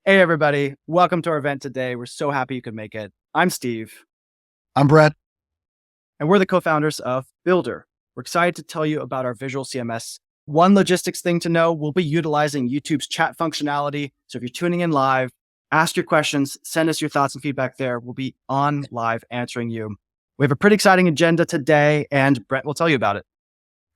Hey, everybody. Welcome to our event today. We're so happy you could make it. I'm Steve, I'm Brett. and we're the co-founders of Builder. We're excited to tell you about our Visual CMS. One logistics thing to know, we'll be utilizing YouTube's chat functionality. So if you're tuning in live, ask your questions, send us your thoughts and feedback there. We'll be on live answering you. We have a pretty exciting agenda today, and Brett will tell you about it.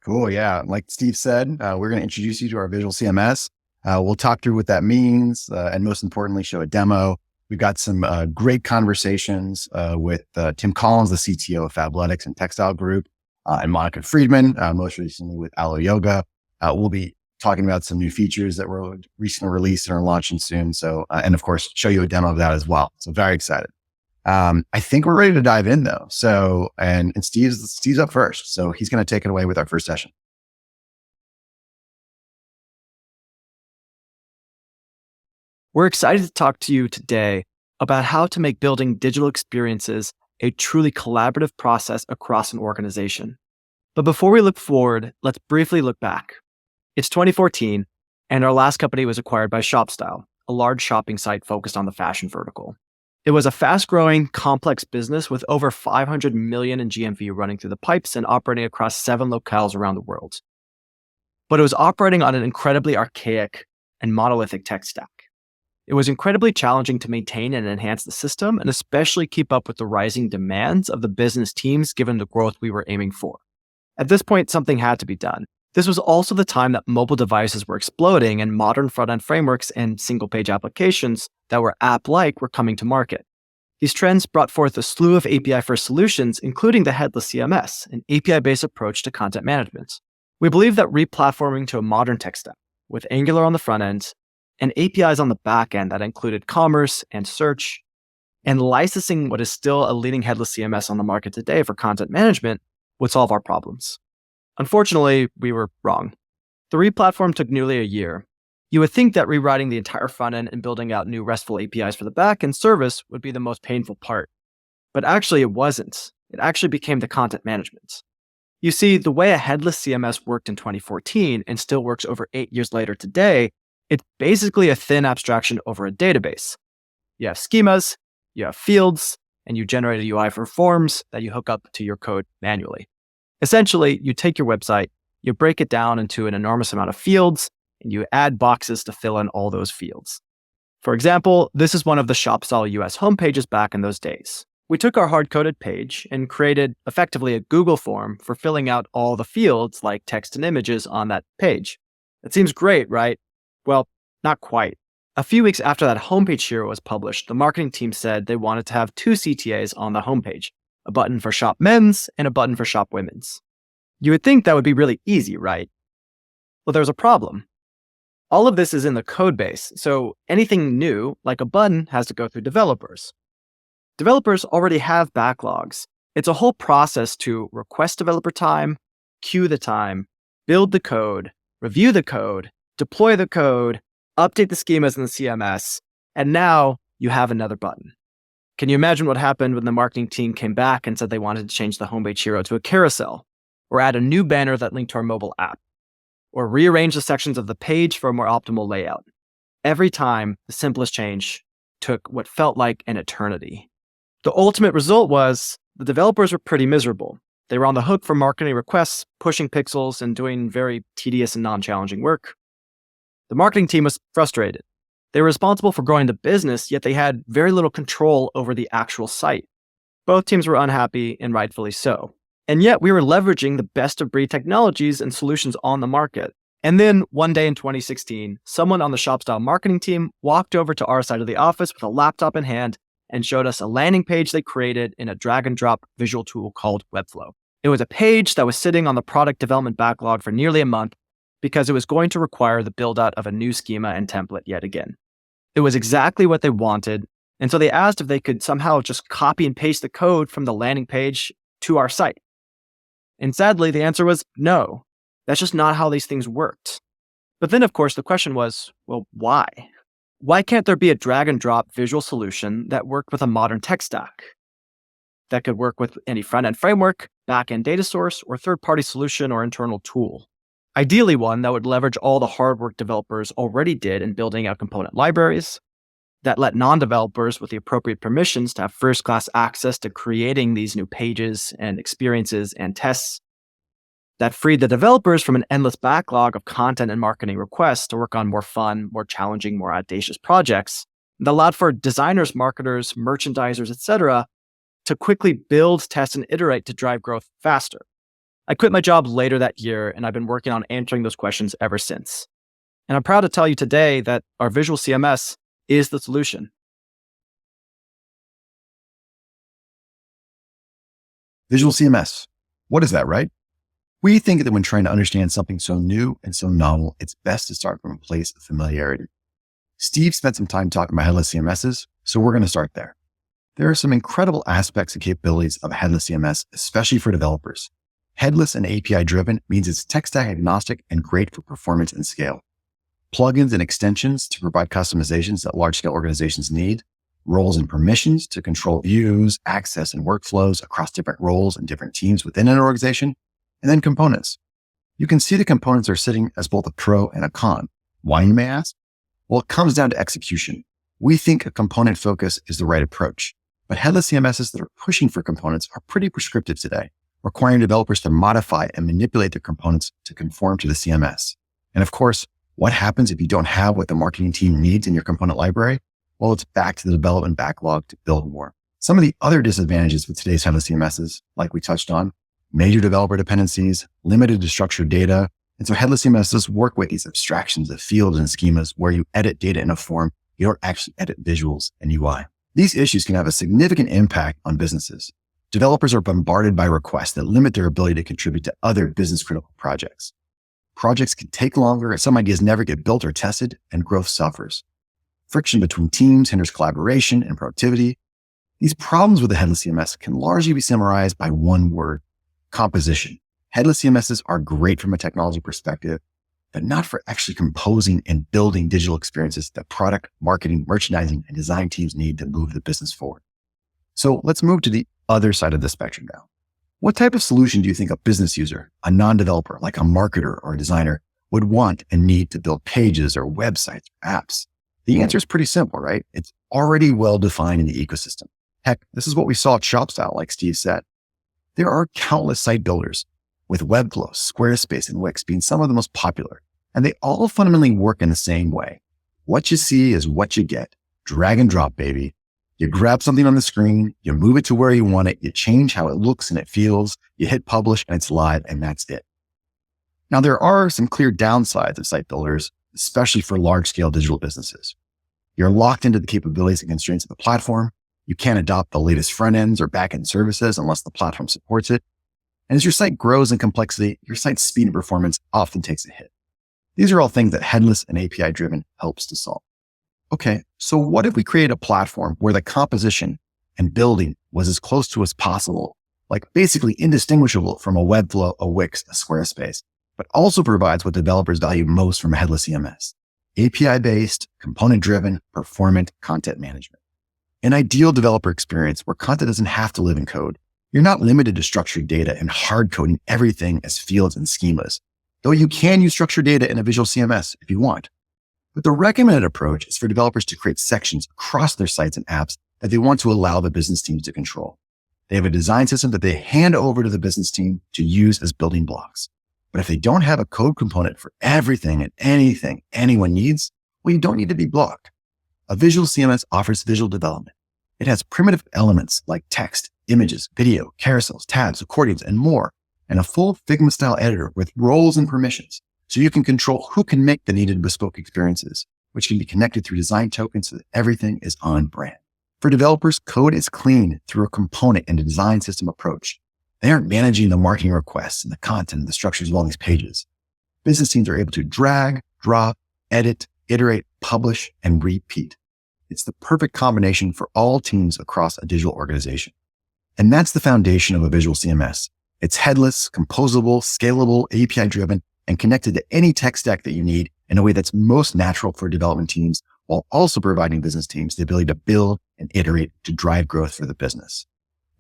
Cool. Yeah. Like Steve said, we're going to introduce you to our Visual CMS. We'll talk through what that means, and most importantly, show a demo. We've got some great conversations with Tim Collins, the CTO of Fabletics and TechStyle Group, and Monica Freedman, most recently with Alo Yoga. We'll be talking about some new features that were recently released and are launching soon. So, and of course, show you a demo of that as well. So very excited. I think we're ready to dive in though. So, and Steve's up first. So he's going to take it away with our first session. We're excited to talk to you today about how to make building digital experiences a truly collaborative process across an organization. But before we look forward, let's briefly look back. It's 2014, and our last company was acquired by ShopStyle, a large shopping site focused on the fashion vertical. It was a fast-growing, complex business with over 500 million in GMV running through the pipes and operating across 7 locales around the world. But it was operating on an incredibly archaic and monolithic tech stack. It was incredibly challenging to maintain and enhance the system, and especially keep up with the rising demands of the business teams given the growth we were aiming for. At this point, something had to be done. This was also the time that mobile devices were exploding and modern front-end frameworks and single-page applications that were app-like were coming to market. These trends brought forth a slew of API-first solutions, including the Headless CMS, an API-based approach to content management. We believe that replatforming to a modern tech stack, with Angular on the front end, and APIs on the back end that included commerce and search, and licensing what is still a leading headless CMS on the market today for content management would solve our problems. Unfortunately, we were wrong. The replatform took nearly a year. You would think that rewriting the entire front end and building out new RESTful APIs for the back end service would be the most painful part. But actually, it wasn't. It actually became the content management. You see, the way a headless CMS worked in 2014 and still works over 8 years later today, it's basically a thin abstraction over a database. You have schemas, you have fields, and you generate a UI for forms that you hook up to your code manually. Essentially, you take your website, you break it down into an enormous amount of fields, and you add boxes to fill in all those fields. For example, this is one of the ShopStyle US homepages back in those days. We took our hard-coded page and created effectively a Google form for filling out all the fields like text and images on that page. It seems great, right? Well, not quite. A few weeks after that homepage hero was published, the marketing team said they wanted to have 2 CTAs on the homepage, a button for Shop Men's and a button for Shop Women's. You would think that would be really easy, right? Well, there's a problem. All of this is in the code base, so anything new, like a button, has to go through developers. Developers already have backlogs. It's a whole process to request developer time, queue the time, build the code, review the code, deploy the code, update the schemas in the CMS, and now you have another button. Can you imagine what happened when the marketing team came back and said they wanted to change the homepage hero to a carousel, or add a new banner that linked to our mobile app, or rearrange the sections of the page for a more optimal layout? Every time, the simplest change took what felt like an eternity. The ultimate result was the developers were pretty miserable. They were on the hook for marketing requests, pushing pixels, and doing very tedious and non-challenging work. The marketing team was frustrated. They were responsible for growing the business, yet they had very little control over the actual site. Both teams were unhappy, and rightfully so. And yet we were leveraging the best-of-breed technologies and solutions on the market. And then, one day in 2016, someone on the ShopStyle marketing team walked over to our side of the office with a laptop in hand and showed us a landing page they created in a drag-and-drop visual tool called Webflow. It was a page that was sitting on the product development backlog for nearly a month, because it was going to require the build-out of a new schema and template yet again. It was exactly what they wanted, and so they asked if they could somehow just copy and paste the code from the landing page to our site. And sadly, the answer was no. That's just not how these things worked. But then, of course, the question was, well, why? Why can't there be a drag-and-drop visual solution that worked with a modern tech stack? That could work with any front-end framework, back-end data source, or third-party solution or internal tool. Ideally one that would leverage all the hard work developers already did in building out component libraries, that let non-developers with the appropriate permissions to have first-class access to creating these new pages and experiences and tests, that freed the developers from an endless backlog of content and marketing requests to work on more fun, more challenging, more audacious projects, that allowed for designers, marketers, merchandisers, etc., to quickly build, test, and iterate to drive growth faster. I quit my job later that year, and I've been working on answering those questions ever since. And I'm proud to tell you today that our Visual CMS is the solution. Visual CMS. What is that, right? We think that when trying to understand something so new and so novel, it's best to start from a place of familiarity. Steve spent some time talking about headless CMSs, so we're going to start there. There are some incredible aspects and capabilities of a headless CMS, especially for developers. Headless and API driven means it's tech stack agnostic and great for performance and scale. Plugins and extensions to provide customizations that large-scale organizations need, roles and permissions to control views, access, and workflows across different roles and different teams within an organization, and then components. You can see the components are sitting as both a pro and a con. Why, you may ask? Well, it comes down to execution. We think a component focus is the right approach, but headless CMSs that are pushing for components are pretty prescriptive today, requiring developers to modify and manipulate their components to conform to the CMS. And of course, what happens if you don't have what the marketing team needs in your component library? Well, it's back to the development backlog to build more. Some of the other disadvantages with today's headless CMSs, like we touched on, major developer dependencies, limited to structured data. And so headless CMSs work with these abstractions of fields and schemas where you edit data in a form, you don't actually edit visuals and UI. These issues can have a significant impact on businesses. Developers are bombarded by requests that limit their ability to contribute to other business critical projects. Projects can take longer, some ideas never get built or tested, and growth suffers. Friction between teams hinders collaboration and productivity. These problems with the headless CMS can largely be summarized by one word: composition. Headless CMSs are great from a technology perspective, but not for actually composing and building digital experiences that product, marketing, merchandising, and design teams need to move the business forward. So let's move to the other side of the spectrum now. What type of solution do you think a business user, a non-developer like a marketer or a designer, would want and need to build pages or websites or apps? The answer is pretty simple, right? It's already well defined in the ecosystem. Heck, this is what we saw at ShopStyle, like Steve said. There are countless site builders, with Webflow, Squarespace, and Wix being some of the most popular, and they all fundamentally work in the same way. What you see is what you get. Drag and drop, baby. You grab something on the screen, you move it to where you want it, you change how it looks and it feels, you hit publish and it's live, and that's it. Now, there are some clear downsides of site builders, especially for large-scale digital businesses. You're locked into the capabilities and constraints of the platform. You can't adopt the latest front ends or back end services unless the platform supports it. And as your site grows in complexity, your site's speed and performance often takes a hit. These are all things that headless and API driven helps to solve. Okay, so what if we create a platform where the composition and building was as close to as possible, like basically indistinguishable from a Webflow, a Wix, a Squarespace, but also provides what developers value most from a headless CMS: API-based, component-driven, performant content management. An ideal developer experience where content doesn't have to live in code. You're not limited to structured data and hard coding everything as fields and schemas, though you can use structured data in a visual CMS if you want. But the recommended approach is for developers to create sections across their sites and apps that they want to allow the business teams to control. They have a design system that they hand over to the business team to use as building blocks. But if they don't have a code component for everything and anything anyone needs, well, you don't need to be blocked. A visual CMS offers visual development. It has primitive elements like text, images, video, carousels, tabs, accordions, and more, and a full Figma-style editor with roles and permissions, so you can control who can make the needed bespoke experiences, which can be connected through design tokens so that everything is on brand. For developers, code is clean through a component and a design system approach. They aren't managing the marketing requests and the content and the structures of all these pages. Business teams are able to drag, drop, edit, iterate, publish, and repeat. It's the perfect combination for all teams across a digital organization. And that's the foundation of a visual CMS. It's headless, composable, scalable, API-driven, and connected to any tech stack that you need in a way that's most natural for development teams, while also providing business teams the ability to build and iterate to drive growth for the business.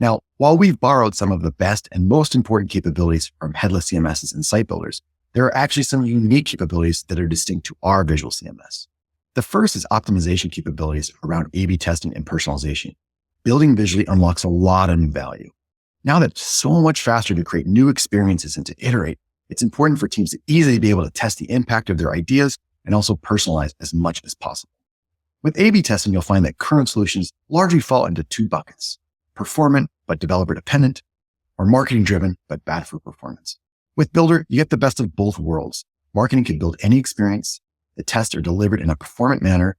Now, while we've borrowed some of the best and most important capabilities from headless CMSs and site builders, there are actually some unique capabilities that are distinct to our visual CMS. The first is optimization capabilities around A/B testing and personalization. Building visually unlocks a lot of new value. Now that it's so much faster to create new experiences and to iterate, it's important for teams to easily be able to test the impact of their ideas and also personalize as much as possible. With A/B testing, you'll find that current solutions largely fall into two buckets: performant but developer dependent, or marketing driven but bad for performance. With Builder, you get the best of both worlds. Marketing can build any experience, the tests are delivered in a performant manner,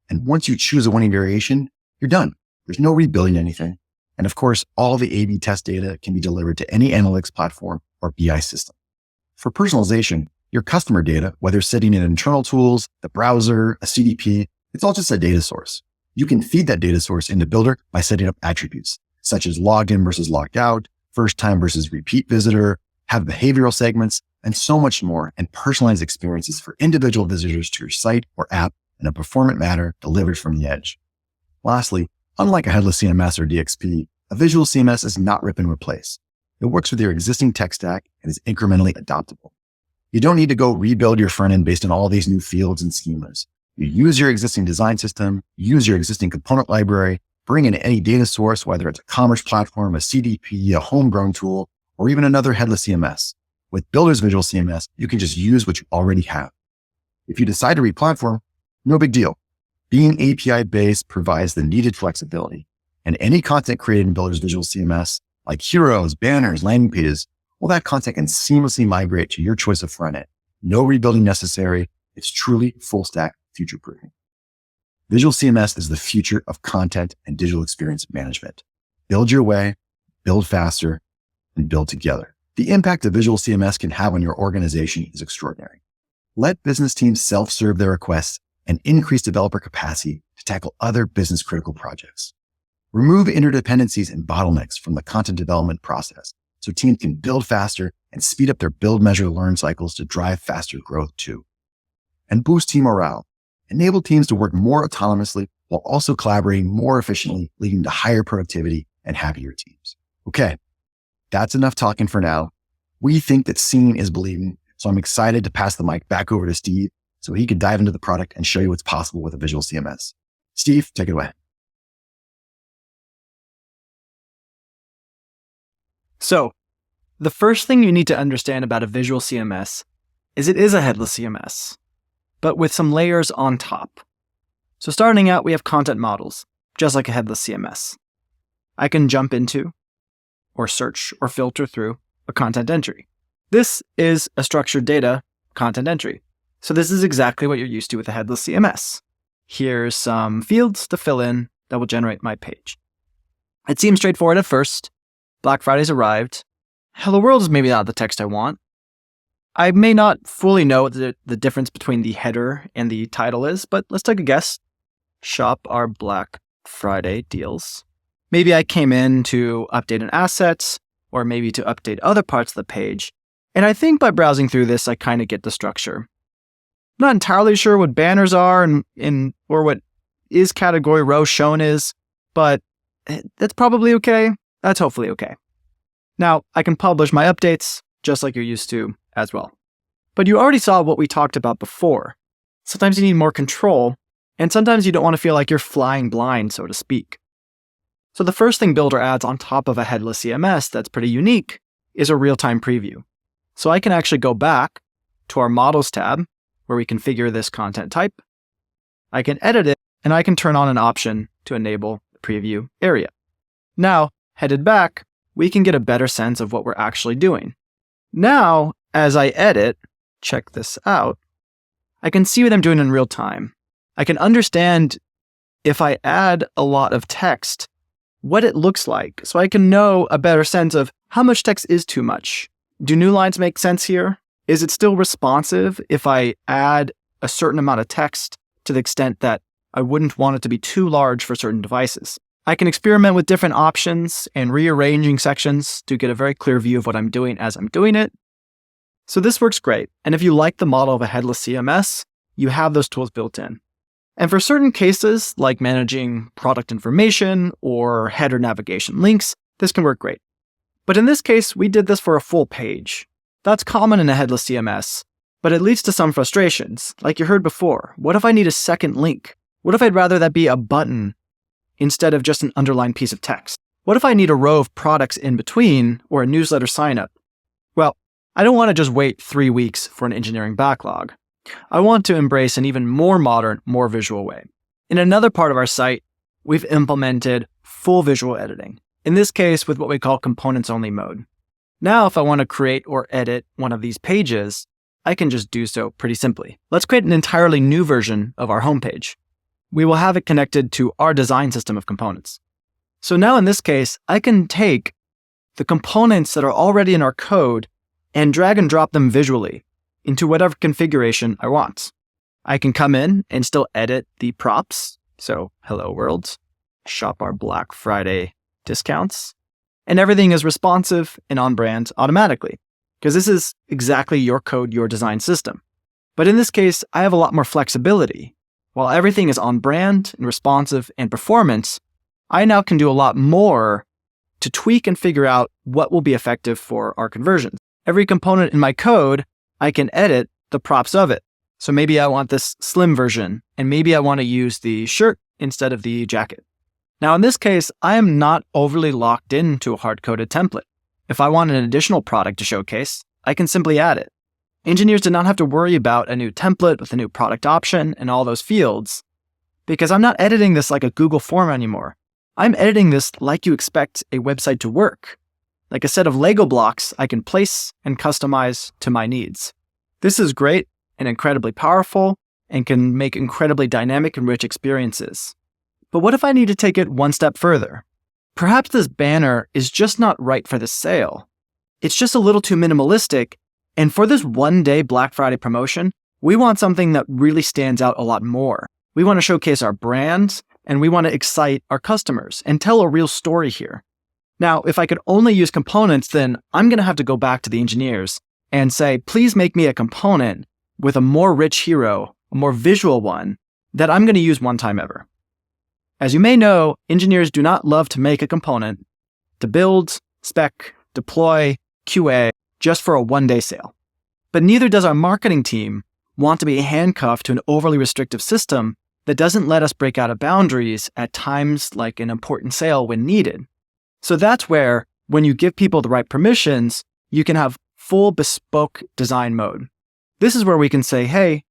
and once you choose a winning variation, you're done. There's no rebuilding anything. And of course, all the A/B test data can be delivered to any analytics platform or BI system. For personalization, your customer data, whether sitting in internal tools, the browser, a CDP, it's all just a data source. You can feed that data source into Builder by setting up attributes, such as logged in versus logged out, first time versus repeat visitor, have behavioral segments, and so much more, and personalized experiences for individual visitors to your site or app in a performant manner delivered from the edge. Lastly, unlike a headless CMS or DXP, a visual CMS is not rip and replace. It works with your existing tech stack and is incrementally adoptable. You don't need to go rebuild your front end based on all these new fields and schemas. You use your existing design system, use your existing component library, bring in any data source, whether it's a commerce platform, a CDP, a homegrown tool, or even another headless CMS. With Builder's Visual CMS, you can just use what you already have. If you decide to re-platform, no big deal. Being API-based provides the needed flexibility, and any content created in Builder's Visual CMS, like heroes, banners, landing pages, well, that content can seamlessly migrate to your choice of front end. No rebuilding necessary. It's truly full stack future-proofing. Visual CMS is the future of content and digital experience management. Build your way, build faster, and build together. The impact a visual CMS can have on your organization is extraordinary. Let business teams self-serve their requests and increase developer capacity to tackle other business-critical projects. Remove interdependencies and bottlenecks from the content development process so teams can build faster and speed up their build, measure, learn cycles to drive faster growth too. And boost team morale. Enable teams to work more autonomously while also collaborating more efficiently, leading to higher productivity and happier teams. Okay, that's enough talking for now. We think that seeing is believing, so I'm excited to pass the mic back over to Steve so he can dive into the product and show you what's possible with a visual CMS. Steve, take it away. So, the first thing you need to understand about a visual CMS is it is a headless CMS, but with some layers on top. So starting out, we have content models, just like a headless CMS. I can jump into, or search, or filter through a content entry. This is a structured data content entry. So this is exactly what you're used to with a headless CMS. Here's some fields to fill in that will generate my page. It seems straightforward at first. Black Friday's arrived. Hello World is maybe not the text I want. I may not fully know what the difference between the header and the title is, but let's take a guess. Shop our Black Friday deals. Maybe I came in to update an asset, or maybe to update other parts of the page. And I think by browsing through this, I kind of get the structure. I'm not entirely sure what banners are or what is category row shown is, but that's probably okay. That's hopefully okay. Now, I can publish my updates just like you're used to as well. But you already saw what we talked about before. Sometimes you need more control, and sometimes you don't want to feel like you're flying blind, so to speak. So the first thing Builder adds on top of a headless CMS that's pretty unique is a real-time preview. So I can actually go back to our Models tab, where we configure this content type. I can edit it, and I can turn on an option to enable the preview area. Now, headed back, we can get a better sense of what we're actually doing. Now, as I edit, check this out, I can see what I'm doing in real time. I can understand if I add a lot of text, what it looks like, so I can know a better sense of how much text is too much. Do new lines make sense here? Is it still responsive if I add a certain amount of text to the extent that I wouldn't want it to be too large for certain devices? I can experiment with different options and rearranging sections to get a very clear view of what I'm doing as I'm doing it. So this works great. And if you like the model of a headless CMS, you have those tools built in. And for certain cases, like managing product information or header navigation links, this can work great. But in this case, we did this for a full page. That's common in a headless CMS, But it leads to some frustrations. Like you heard before, what if I need a second link? What if I'd rather that be a button instead of just an underlined piece of text? What if I need a row of products in between or a newsletter sign-up? Well, I don't want to just wait 3 weeks for an engineering backlog. I want to embrace an even more modern, more visual way. In another part of our site, we've implemented full visual editing, in this case with what we call components-only mode. Now, if I want to create or edit one of these pages, I can just do so pretty simply. Let's create an entirely new version of our homepage. We will have it connected to our design system of components. So now in this case, I can take the components that are already in our code and drag and drop them visually into whatever configuration I want. I can come in and still edit the props. So hello world, shop our Black Friday discounts, and everything is responsive and on brand automatically, because this is exactly your code, your design system. But in this case, I have a lot more flexibility. While everything is on brand and responsive and performance, I now can do a lot more to tweak and figure out what will be effective for our conversions. Every component in my code, I can edit the props of it. So maybe I want this slim version, and maybe I want to use the shirt instead of the jacket. Now in this case, I am not overly locked into a hard-coded template. If I want an additional product to showcase, I can simply add it. Engineers did not have to worry about a new template with a new product option and all those fields, because I'm not editing this like a Google form anymore. I'm editing this like you expect a website to work, like a set of Lego blocks I can place and customize to my needs. This is great and incredibly powerful and can make incredibly dynamic and rich experiences. But what if I need to take it one step further? Perhaps this banner is just not right for the sale. It's just a little too minimalistic, and for this one-day Black Friday promotion, we want something that really stands out a lot more. We want to showcase our brand, and we want to excite our customers and tell a real story here. Now, if I could only use components, then I'm going to have to go back to the engineers and say, please make me a component with a more rich hero, a more visual one, that I'm going to use one time ever. As you may know, engineers do not love to make a component to build, spec, deploy, QA just for a one-day sale. But neither does our marketing team want to be handcuffed to an overly restrictive system that doesn't let us break out of boundaries at times like an important sale when needed. So that's where, when you give people the right permissions, you can have full bespoke design mode. This is where we can say, hey,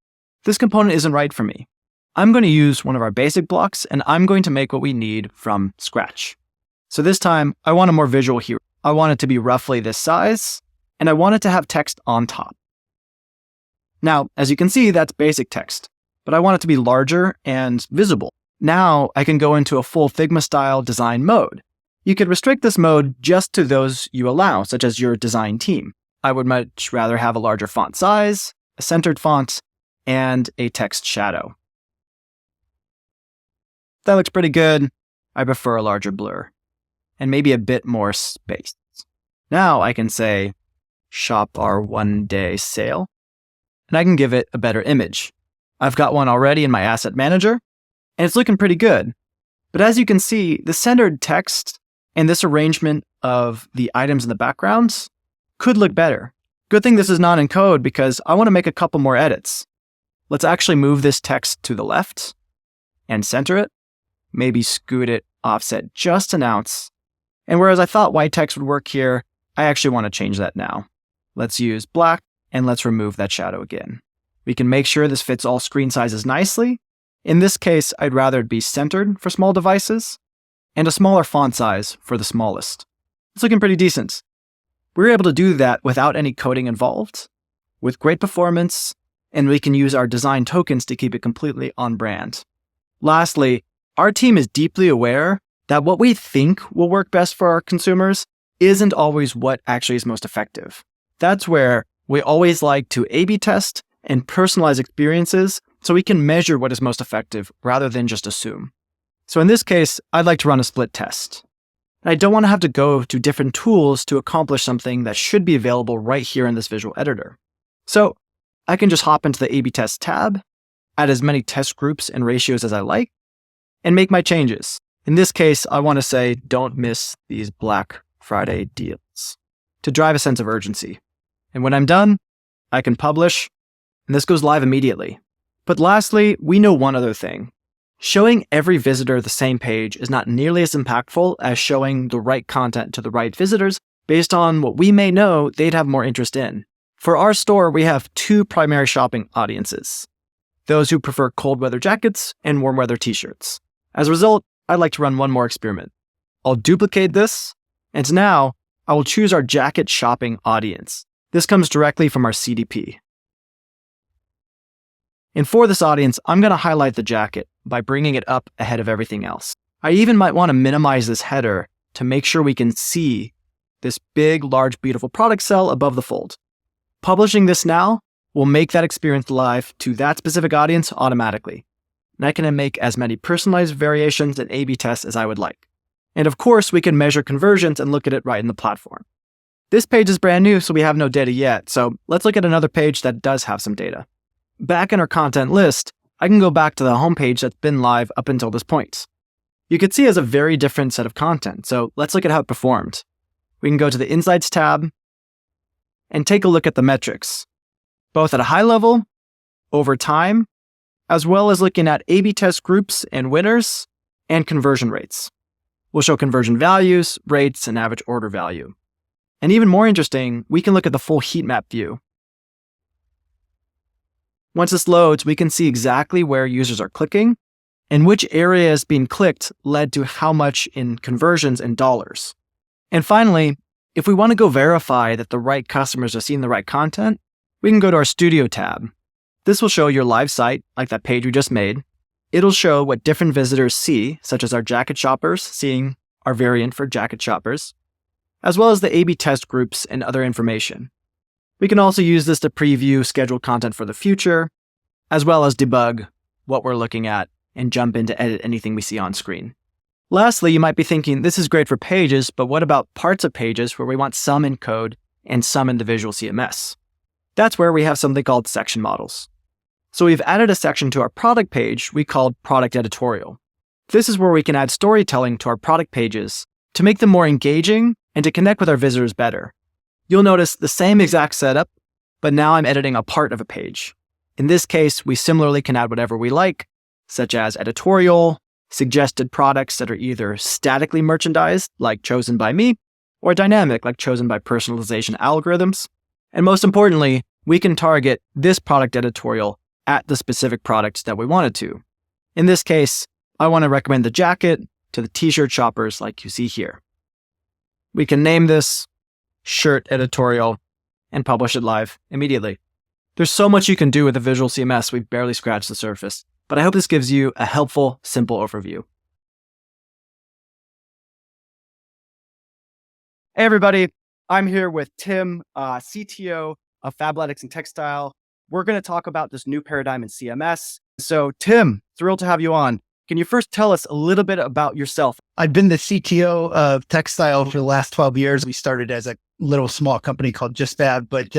this component isn't right for me. I'm going to use one of our basic blocks, and I'm going to make what we need from scratch. So this time, I want a more visual hero. I want it to be roughly this size, and I want it to have text on top. Now, as you can see, that's basic text, but I want it to be larger and visible. Now I can go into a full Figma-style design mode. You could restrict this mode just to those you allow, such as your design team. I would much rather have a larger font size, a centered font, and a text shadow. That looks pretty good. I prefer a larger blur and maybe a bit more space. Now I can say, shop our one-day sale, and I can give it a better image. I've got one already in my asset manager, and it's looking pretty good. But as you can see, the centered text and this arrangement of the items in the backgrounds could look better. Good thing this is not in code because I want to make a couple more edits. Let's actually move this text to the left and center it. Maybe scoot it offset just an ounce. And whereas I thought white text would work here, I actually want to change that now. Let's use black and let's remove that shadow again. We can make sure this fits all screen sizes nicely. In this case, I'd rather it be centered for small devices and a smaller font size for the smallest. It's looking pretty decent. We're able to do that without any coding involved, with great performance, and we can use our design tokens to keep it completely on brand. Lastly, our team is deeply aware that what we think will work best for our consumers isn't always what actually is most effective. That's where we always like to A/B test and personalize experiences so we can measure what is most effective rather than just assume. So in this case, I'd like to run a split test. And I don't want to have to go to different tools to accomplish something that should be available right here in this visual editor. So I can just hop into the A/B test tab, add as many test groups and ratios as I like, and make my changes. In this case, I want to say, don't miss these Black Friday deals to drive a sense of urgency. And when I'm done, I can publish and this goes live immediately. But lastly, we know one other thing. Showing every visitor the same page is not nearly as impactful as showing the right content to the right visitors based on what we may know they'd have more interest in. For our store, we have two primary shopping audiences: those who prefer cold weather jackets and warm weather t-shirts. As a result, I'd like to run one more experiment. I'll duplicate this, and now I will choose our jacket shopping audience. This comes directly from our CDP. And for this audience, I'm going to highlight the jacket by bringing it up ahead of everything else. I even might want to minimize this header to make sure we can see this big, large, beautiful product cell above the fold. Publishing this now will make that experience live to that specific audience automatically. And I can make as many personalized variations and A/B tests as I would like. And of course, we can measure conversions and look at it right in the platform. This page is brand new, so we have no data yet. So let's look at another page that does have some data. Back in our content list, I can go back to the homepage that's been live up until this point. You can see it has a very different set of content, so let's look at how it performed. We can go to the Insights tab and take a look at the metrics, both at a high level, over time, as well as looking at A/B test groups and winners, and conversion rates. We'll show conversion values, rates, and average order value. And even more interesting, we can look at the full heat map view. Once this loads, we can see exactly where users are clicking and which areas being clicked led to how much in conversions and dollars. And finally, if we want to go verify that the right customers are seeing the right content, we can go to our Studio tab. This will show your live site, like that page we just made. It'll show what different visitors see, such as our jacket shoppers seeing our variant for jacket shoppers, as well as the A/B test groups and other information. We can also use this to preview scheduled content for the future, as well as debug what we're looking at and jump in to edit anything we see on screen. Lastly, you might be thinking, this is great for pages, but what about parts of pages where we want some in code and some in the Visual CMS? That's where we have something called section models. So we've added a section to our product page we called Product Editorial. This is where we can add storytelling to our product pages to make them more engaging and to connect with our visitors better. You'll notice the same exact setup, but now I'm editing a part of a page. In this case, we similarly can add whatever we like, such as editorial, suggested products that are either statically merchandised, like chosen by me, or dynamic, like chosen by personalization algorithms. And most importantly, we can target this product editorial at the specific products that we wanted to. In this case, I want to recommend the jacket to the t-shirt shoppers like you see here. We can name this shirt editorial and publish it live immediately. There's so much you can do with the Visual CMS, we've barely scratched the surface, but I hope this gives you a helpful, simple overview. Hey everybody, I'm here with Tim, CTO of Fabletics and TechStyle. We're going to talk about this new paradigm in CMS. So Tim, thrilled to have you on. Can you first tell us a little bit about yourself? I've been the CTO of TechStyle for the last 12 years. We started as a little small company called Just Fab, but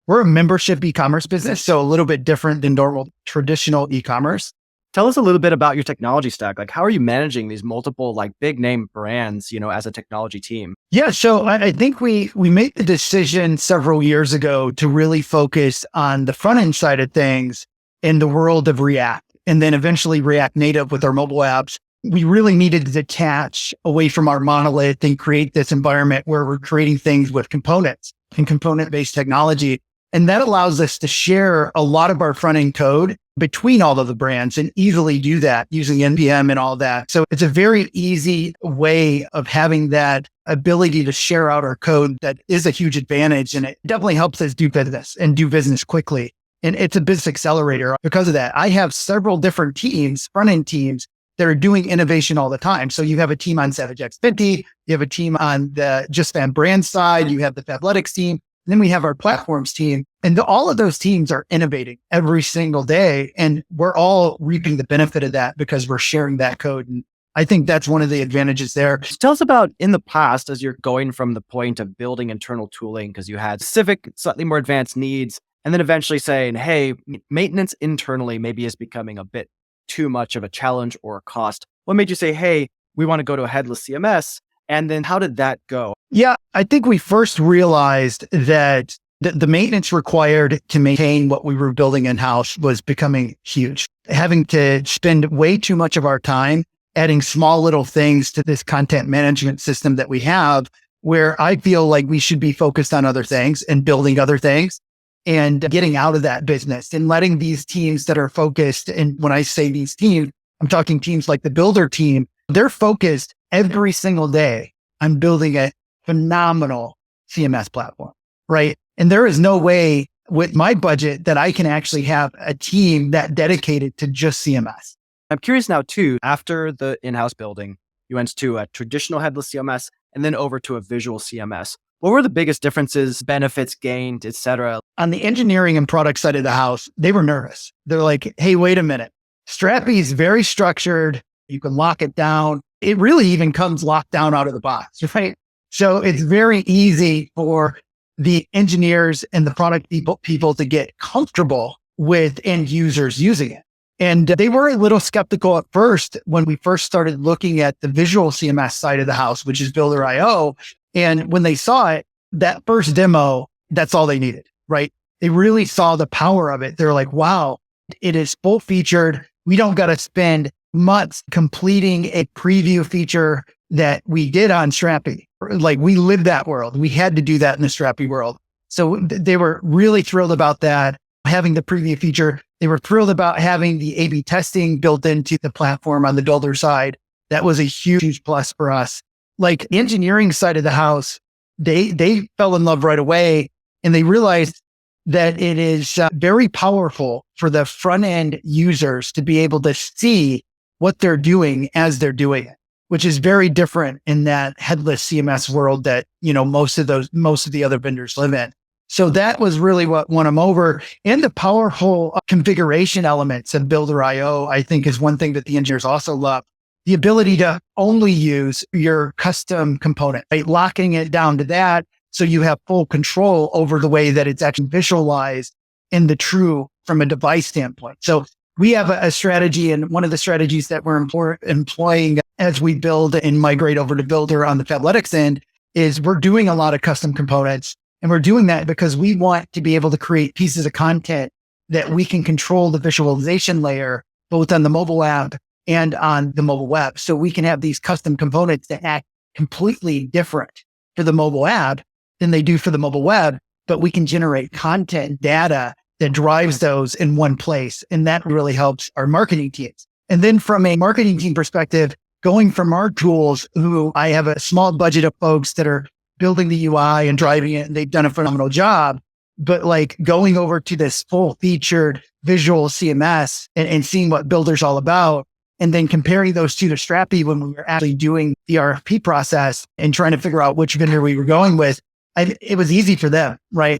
we're a membership e-commerce business, so a little bit different than normal traditional e-commerce. Tell us a little bit about your technology stack. Like, how are you managing these multiple, like, big name brands, as a technology team? Yeah, so I think we made the decision several years ago to really focus on the front end side of things in the world of React, and then eventually React Native with our mobile apps. We really needed to detach away from our monolith and create this environment where we're creating things with components and component-based technology. And that allows us to share a lot of our front-end code between all of the brands and easily do that using NPM and all that. So it's a very easy way of having that ability to share out our code that is a huge advantage. And it definitely helps us do business and do business quickly. And it's a business accelerator because of that. I have several different teams, front-end teams, that are doing innovation all the time. So you have a team on Savage X50, you have a team on the Just Fab brand side, you have the Fabletics team, and then we have our platforms team. And all of those teams are innovating every single day. And we're all reaping the benefit of that because we're sharing that code. And I think that's one of the advantages there. Tell us about in the past, as you're going from the point of building internal tooling, because you had specific, slightly more advanced needs, and then eventually saying, hey, maintenance internally maybe is becoming a bit too much of a challenge or a cost. What made you say, hey, we want to go to a headless CMS? And then how did that go? Yeah, I think we first realized that The maintenance required to maintain what we were building in-house was becoming huge. Having to spend way too much of our time adding small little things to this content management system that we have, where I feel like we should be focused on other things and building other things and getting out of that business and letting these teams that are focused. And when I say these teams, I'm talking teams like the builder team. They're focused every single day on building a phenomenal CMS platform, right? And there is no way with my budget that I can actually have a team that dedicated to just CMS. I'm curious now too, after the in-house building, you went to a traditional headless CMS and then over to a visual CMS. What were the biggest differences, benefits gained, et cetera? On the engineering and product side of the house, they were nervous. They're like, hey, wait a minute. Strapi is very structured. You can lock it down. It really even comes locked down out of the box, right? So it's very easy for the engineers and the product people to get comfortable with end users using it. And they were a little skeptical at first when we first started looking at the visual CMS side of the house, which is Builder.io. And when they saw it, that first demo, that's all they needed, right? They really saw the power of it. They're like, wow, it is full featured. We don't got to spend months completing a preview feature that we did on Strapi. Like we lived that world. We had to do that in the Strapi world. So they were really thrilled about that, having the preview feature. They were thrilled about having the A/B testing built into the platform on the builder side. That was a huge plus for us. Like the engineering side of the house, they fell in love right away, and they realized that it is very powerful for the front end users to be able to see what they're doing as they're doing it, which is very different in that headless CMS world that, most of the other vendors live in. So that was really what won them over. And the powerful configuration elements of Builder.io, I think, is one thing that the engineers also love. The ability to only use your custom component, right? Locking it down to that so you have full control over the way that it's actually visualized in the true from a device standpoint. So we have a strategy, and one of the strategies that we're employing as we build and migrate over to Builder on the Fabletics end is we're doing a lot of custom components. And we're doing that because we want to be able to create pieces of content that we can control the visualization layer, both on the mobile app and on the mobile web. So we can have these custom components that act completely different for the mobile app than they do for the mobile web, but we can generate content data that drives those in one place. And that really helps our marketing teams. And then from a marketing team perspective, going from our tools, who I have a small budget of folks that are building the UI and driving it, and they've done a phenomenal job. But like going over to this full featured visual CMS and seeing what Builder's all about, and then comparing those two to Strapi when we were actually doing the RFP process and trying to figure out which vendor we were going with, it was easy for them, right?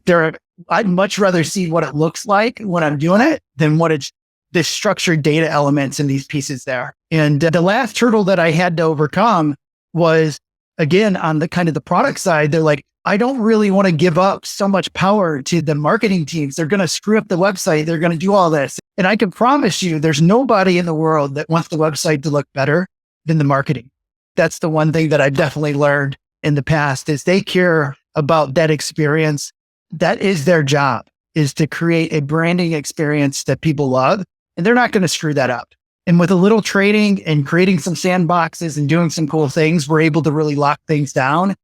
I'd much rather see what it looks like when I'm doing it than what it's the structured data elements in these pieces there. And the last hurdle that I had to overcome was, again, on the kind of the product side, they're like, I don't really want to give up so much power to the marketing teams. They're going to screw up the website. They're going to do all this. And I can promise you, there's nobody in the world that wants the website to look better than the marketing. That's the one thing that I've definitely learned in the past is they care about that experience. That is their job, is to create a branding experience that people love. And they're not going to screw that up. And with a little training and creating some sandboxes and doing some cool things, we're able to really lock things down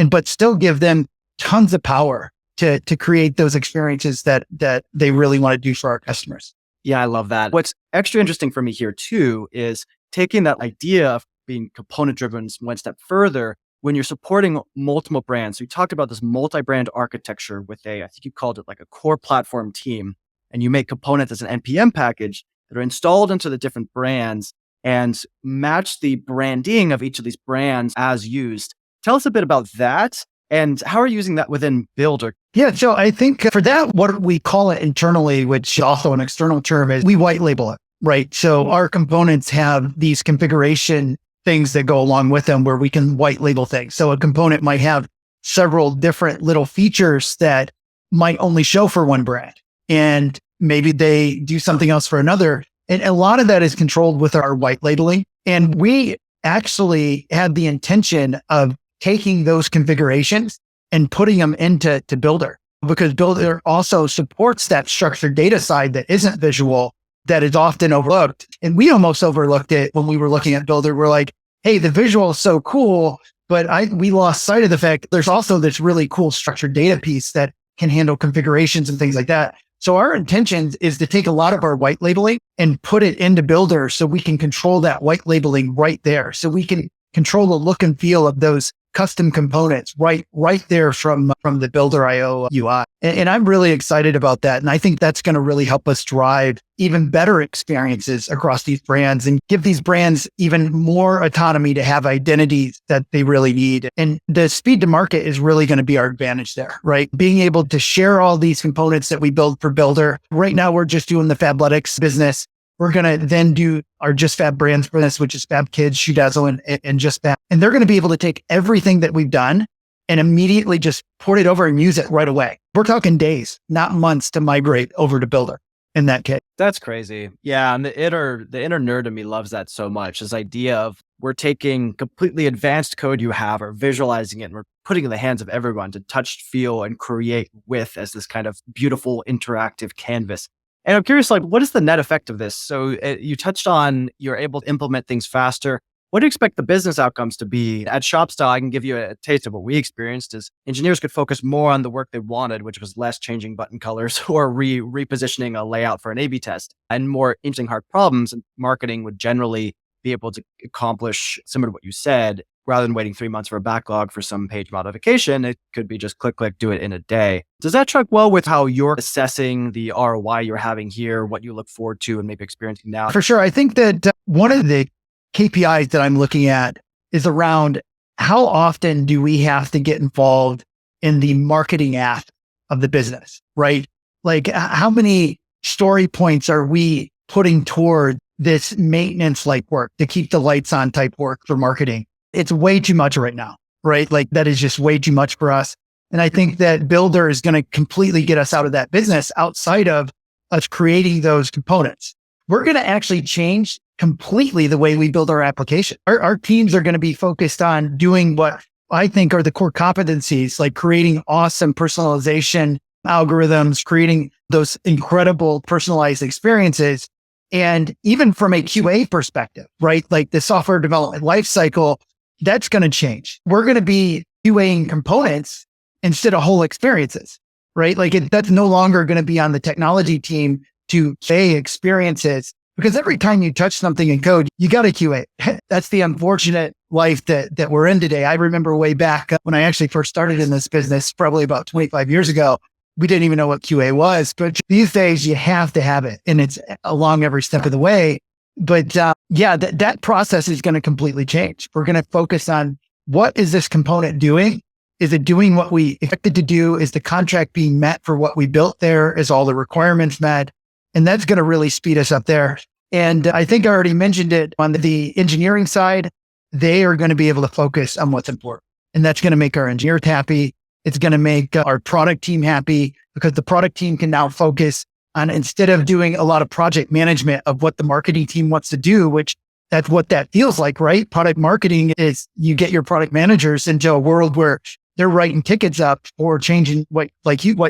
but still give them tons of power to create those experiences that they really want to do for our customers. Yeah, I love that. What's extra interesting for me here too is taking that idea of being component driven one step further when you're supporting multiple brands. So you talked about this multi-brand architecture with I think you called it like a core platform team, and you make components as an NPM package that are installed into the different brands and match the branding of each of these brands as used. Tell us a bit about that and how are you using that within Builder? Yeah, so I think for that, what we call it internally, which also an external term, is we white label it, right? So our components have these configuration things that go along with them where we can white label things. So a component might have several different little features that might only show for one brand, and maybe they do something else for another. And a lot of that is controlled with our white labeling. And we actually had the intention of taking those configurations and putting them into Builder. because Builder also supports that structured data side that isn't visual, that is often overlooked. And we almost overlooked it when we were looking at Builder. We're like, hey, the visual is so cool, but we lost sight of the fact that there's also this really cool structured data piece that can handle configurations and things like that. So our intention is to take a lot of our white labeling and put it into Builder so we can control that white labeling right there. So we can control the look and feel of those custom components right there from the Builder.io UI. And I'm really excited about that. And I think that's going to really help us drive even better experiences across these brands and give these brands even more autonomy to have identities that they really need. And the speed to market is really going to be our advantage there, right? Being able to share all these components that we build for Builder. Right now, we're just doing the Fabletics business. We're going to then do our Just Fab brands business, which is Fab Kids, Shoe Dazzle, and Just Fab. And they're going to be able to take everything that we've done and immediately just port it over and use it right away. We're talking days, not months, to migrate over to Builder in that case. That's crazy. Yeah. And the inner nerd in me loves that so much. This idea of we're taking completely advanced code you have or visualizing it and we're putting it in the hands of everyone to touch, feel, and create with as this kind of beautiful interactive canvas. And I'm curious, like, what is the net effect of this? So you touched on you're able to implement things faster. What do you expect the business outcomes to be? At ShopStyle, I can give you a taste of what we experienced is engineers could focus more on the work they wanted, which was less changing button colors or repositioning a layout for an A/B test and more interesting hard problems. And marketing would generally be able to accomplish similar to what you said. Rather than waiting 3 months for a backlog for some page modification, it could be just click, do it in a day. Does that track well with how you're assessing the ROI you're having here, what you look forward to and maybe experiencing now? For sure. I think that one of the KPIs that I'm looking at is around how often do we have to get involved in the marketing aspect of the business, right? Like how many story points are we putting toward this maintenance like work to keep the lights on type work for marketing? It's way too much right now, right? Like that is just way too much for us. And I think that Builder is going to completely get us out of that business outside of us creating those components. We're going to actually change completely the way we build our application. Our teams are going to be focused on doing what I think are the core competencies, like creating awesome personalization algorithms, creating those incredible personalized experiences. And even from a QA perspective, right? Like the software development lifecycle, that's going to change. We're going to be QAing components instead of whole experiences, right? Like that's no longer going to be on the technology team to QA experiences because every time you touch something in code, you got to QA. That's the unfortunate life that we're in today. I remember way back when I actually first started in this business, probably about 25 years ago, we didn't even know what QA was, but these days you have to have it and it's along every step of the way. But that process is going to completely change. We're going to focus on what is this component doing? Is it doing what we expected to do? Is the contract being met for what we built there? Is all the requirements met? And that's going to really speed us up there. And I think I already mentioned it on the engineering side. They are going to be able to focus on what's important. And that's going to make our engineers happy. It's going to make our product team happy because the product team can now focus on, instead of doing a lot of project management of what the marketing team wants to do, which that's what that feels like, right? Product marketing is you get your product managers into a world where they're writing tickets up or changing what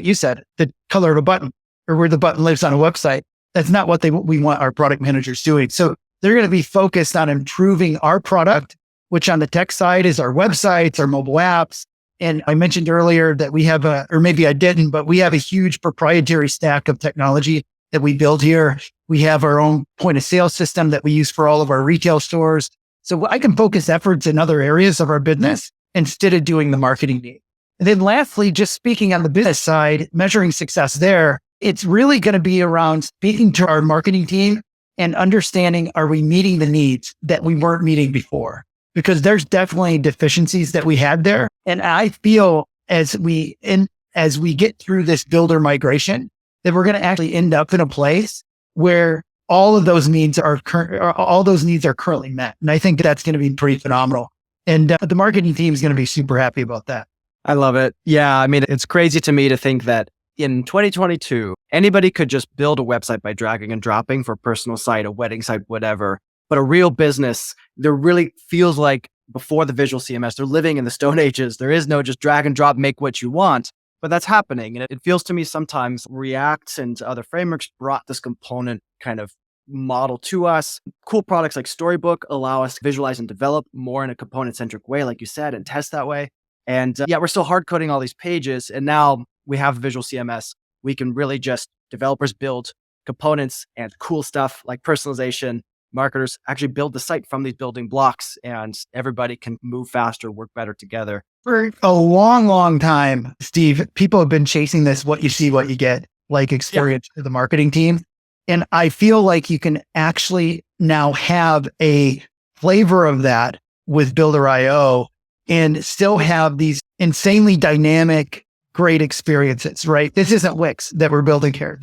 you said, the color of a button or where the button lives on a website. That's not what we want our product managers doing. So they're going to be focused on improving our product, which on the tech side is our websites, our mobile apps. And I mentioned earlier that we have or maybe I didn't, but we have a huge proprietary stack of technology that we build here. We have our own point of sale system that we use for all of our retail stores. So I can focus efforts in other areas of our business instead of doing the marketing need. And then lastly, just speaking on the business side, measuring success there, it's really going to be around speaking to our marketing team and understanding, are we meeting the needs that we weren't meeting before? Because there's definitely deficiencies that we had there. And I feel as we get through this Builder migration, that we're going to actually end up in a place where all of those needs are currently met. And I think that's going to be pretty phenomenal. And the marketing team is going to be super happy about that. I love it. Yeah. I mean, it's crazy to me to think that in 2022, anybody could just build a website by dragging and dropping for a personal site, a wedding site, whatever. But a real business, there really feels like before the Visual CMS, they're living in the Stone Ages. There is no just drag and drop, make what you want. but that's happening. And it feels to me sometimes React and other frameworks brought this component kind of model to us. Cool products like Storybook allow us to visualize and develop more in a component-centric way, like you said, and test that way. And we're still hard coding all these pages. And now we have Visual CMS. We can really just developers build components and cool stuff like personalization. Marketers actually build the site from these building blocks, and everybody can move faster, work better together. For a long, long time, Steve, people have been chasing this what you see, what you get, like experience to the marketing team. And I feel like you can actually now have a flavor of that with Builder.io and still have these insanely dynamic, great experiences, right? This isn't Wix that we're building here.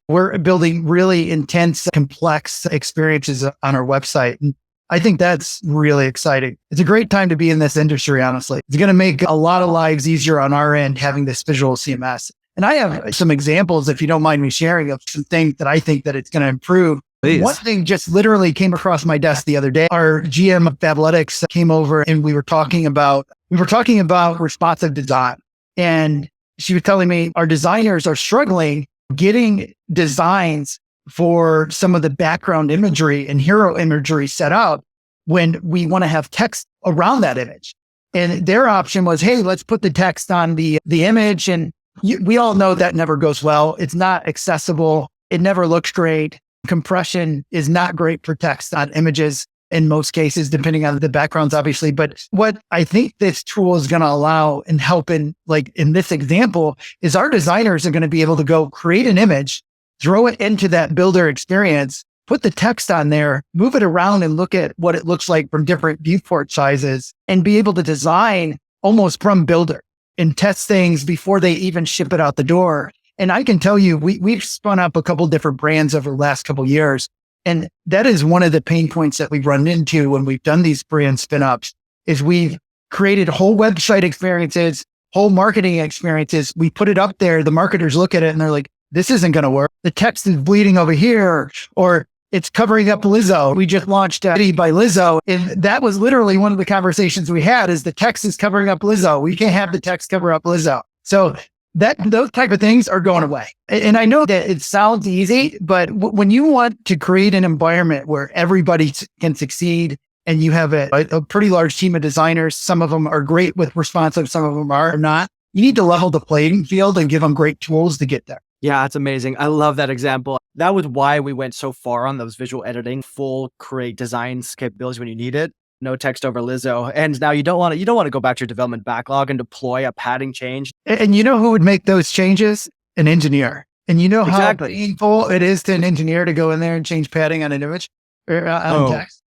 We're building really intense, complex experiences on our website. And I think that's really exciting. It's a great time to be in this industry, honestly. It's going to make a lot of lives easier on our end having this visual CMS. And I have some examples, if you don't mind me sharing, of some things that I think that it's going to improve. Please. One thing just literally came across my desk the other day. Our GM of Fabletics came over and we were talking about responsive design. And she was telling me our designers are struggling getting designs for some of the background imagery and hero imagery set up when we want to have text around that image. And their option was, hey, let's put the text on the image. And we all know that never goes well. It's not accessible. It never looks great. Compression is not great for text on images in most cases, depending on the backgrounds, obviously. But what I think this tool is going to allow and help in this example is our designers are going to be able to go create an image, throw it into that builder experience, put the text on there, move it around and look at what it looks like from different viewport sizes and be able to design almost from builder and test things before they even ship it out the door. And I can tell you, we've spun up a couple different brands over the last couple of years. And that is one of the pain points that we've run into when we've done these brand spin-ups is we've created whole website experiences, whole marketing experiences. We put it up there. The marketers look at it and they're like, this isn't going to work. The text is bleeding over here, or it's covering up Lizzo. We just launched City by Lizzo. And that was literally one of the conversations we had is the text is covering up Lizzo. We can't have the text cover up Lizzo. So those type of things are going away. And I know that it sounds easy, but when you want to create an environment where everybody can succeed and you have a pretty large team of designers, some of them are great with responsive, some of them are not, you need to level the playing field and give them great tools to get there. Yeah, it's amazing. I love that example. That was why we went so far on those visual editing, full create designs capabilities when you need it. No text over Lizzo. And now you don't want to go back to your development backlog and deploy a padding change. And you know who would make those changes? An engineer. And you know how Exactly. painful it is to an engineer to go in there and change padding on an image or on text.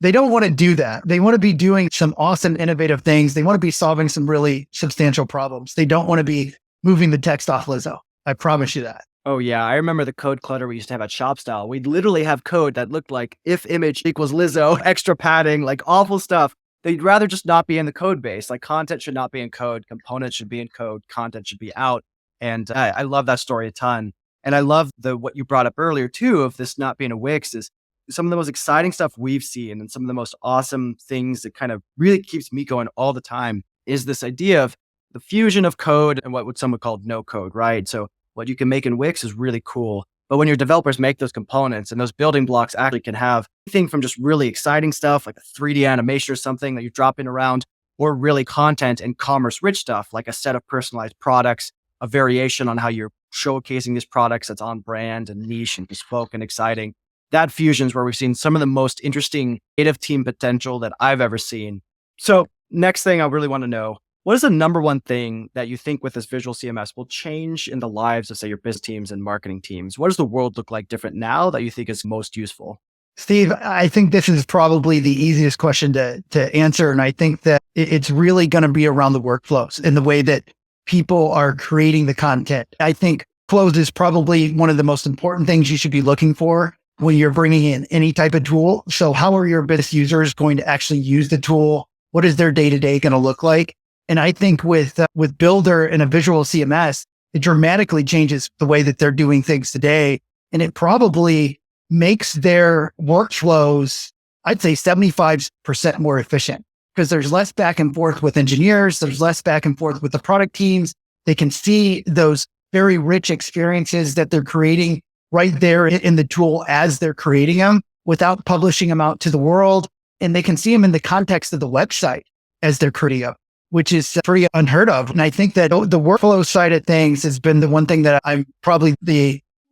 They don't want to do that. They want to be doing some awesome, innovative things. They want to be solving some really substantial problems. They don't want to be moving the text off Lizzo. I promise you that. Oh yeah, I remember the code clutter we used to have at ShopStyle. We'd literally have code that looked like if image equals Lizzo, extra padding, like awful stuff. They'd rather just not be in the code base. Like content should not be in code, components should be in code, content should be out. And I love that story a ton. And I love what you brought up earlier too, of this not being a Wix is some of the most exciting stuff we've seen and some of the most awesome things that kind of really keeps me going all the time is this idea of the fusion of code and what would someone call no code, right? So what you can make in Wix is really cool. But when your developers make those components and those building blocks actually can have anything from just really exciting stuff like a 3D animation or something that you drop in around, or really content and commerce rich stuff like a set of personalized products, a variation on how you're showcasing these products that's on brand and niche and bespoke and exciting. That fusion is where we've seen some of the most interesting creative team potential that I've ever seen. So next thing I really want to know, what is the number one thing that you think with this visual CMS will change in the lives of, say, your business teams and marketing teams? What does the world look like different now that you think is most useful? Steve, I think this is probably the easiest question to answer. And I think that it's really going to be around the workflows and the way that people are creating the content. I think flows is probably one of the most important things you should be looking for when you're bringing in any type of tool. So how are your business users going to actually use the tool? What is their day-to-day going to look like? And I think with Builder and a visual CMS, it dramatically changes the way that they're doing things today. And it probably makes their workflows, I'd say 75% more efficient because there's less back and forth with engineers. There's less back and forth with the product teams. They can see those very rich experiences that they're creating right there in the tool as they're creating them without publishing them out to the world. And they can see them in the context of the website as they're creating them, which is pretty unheard of. And I think that the workflow side of things has been the one thing that I'm probably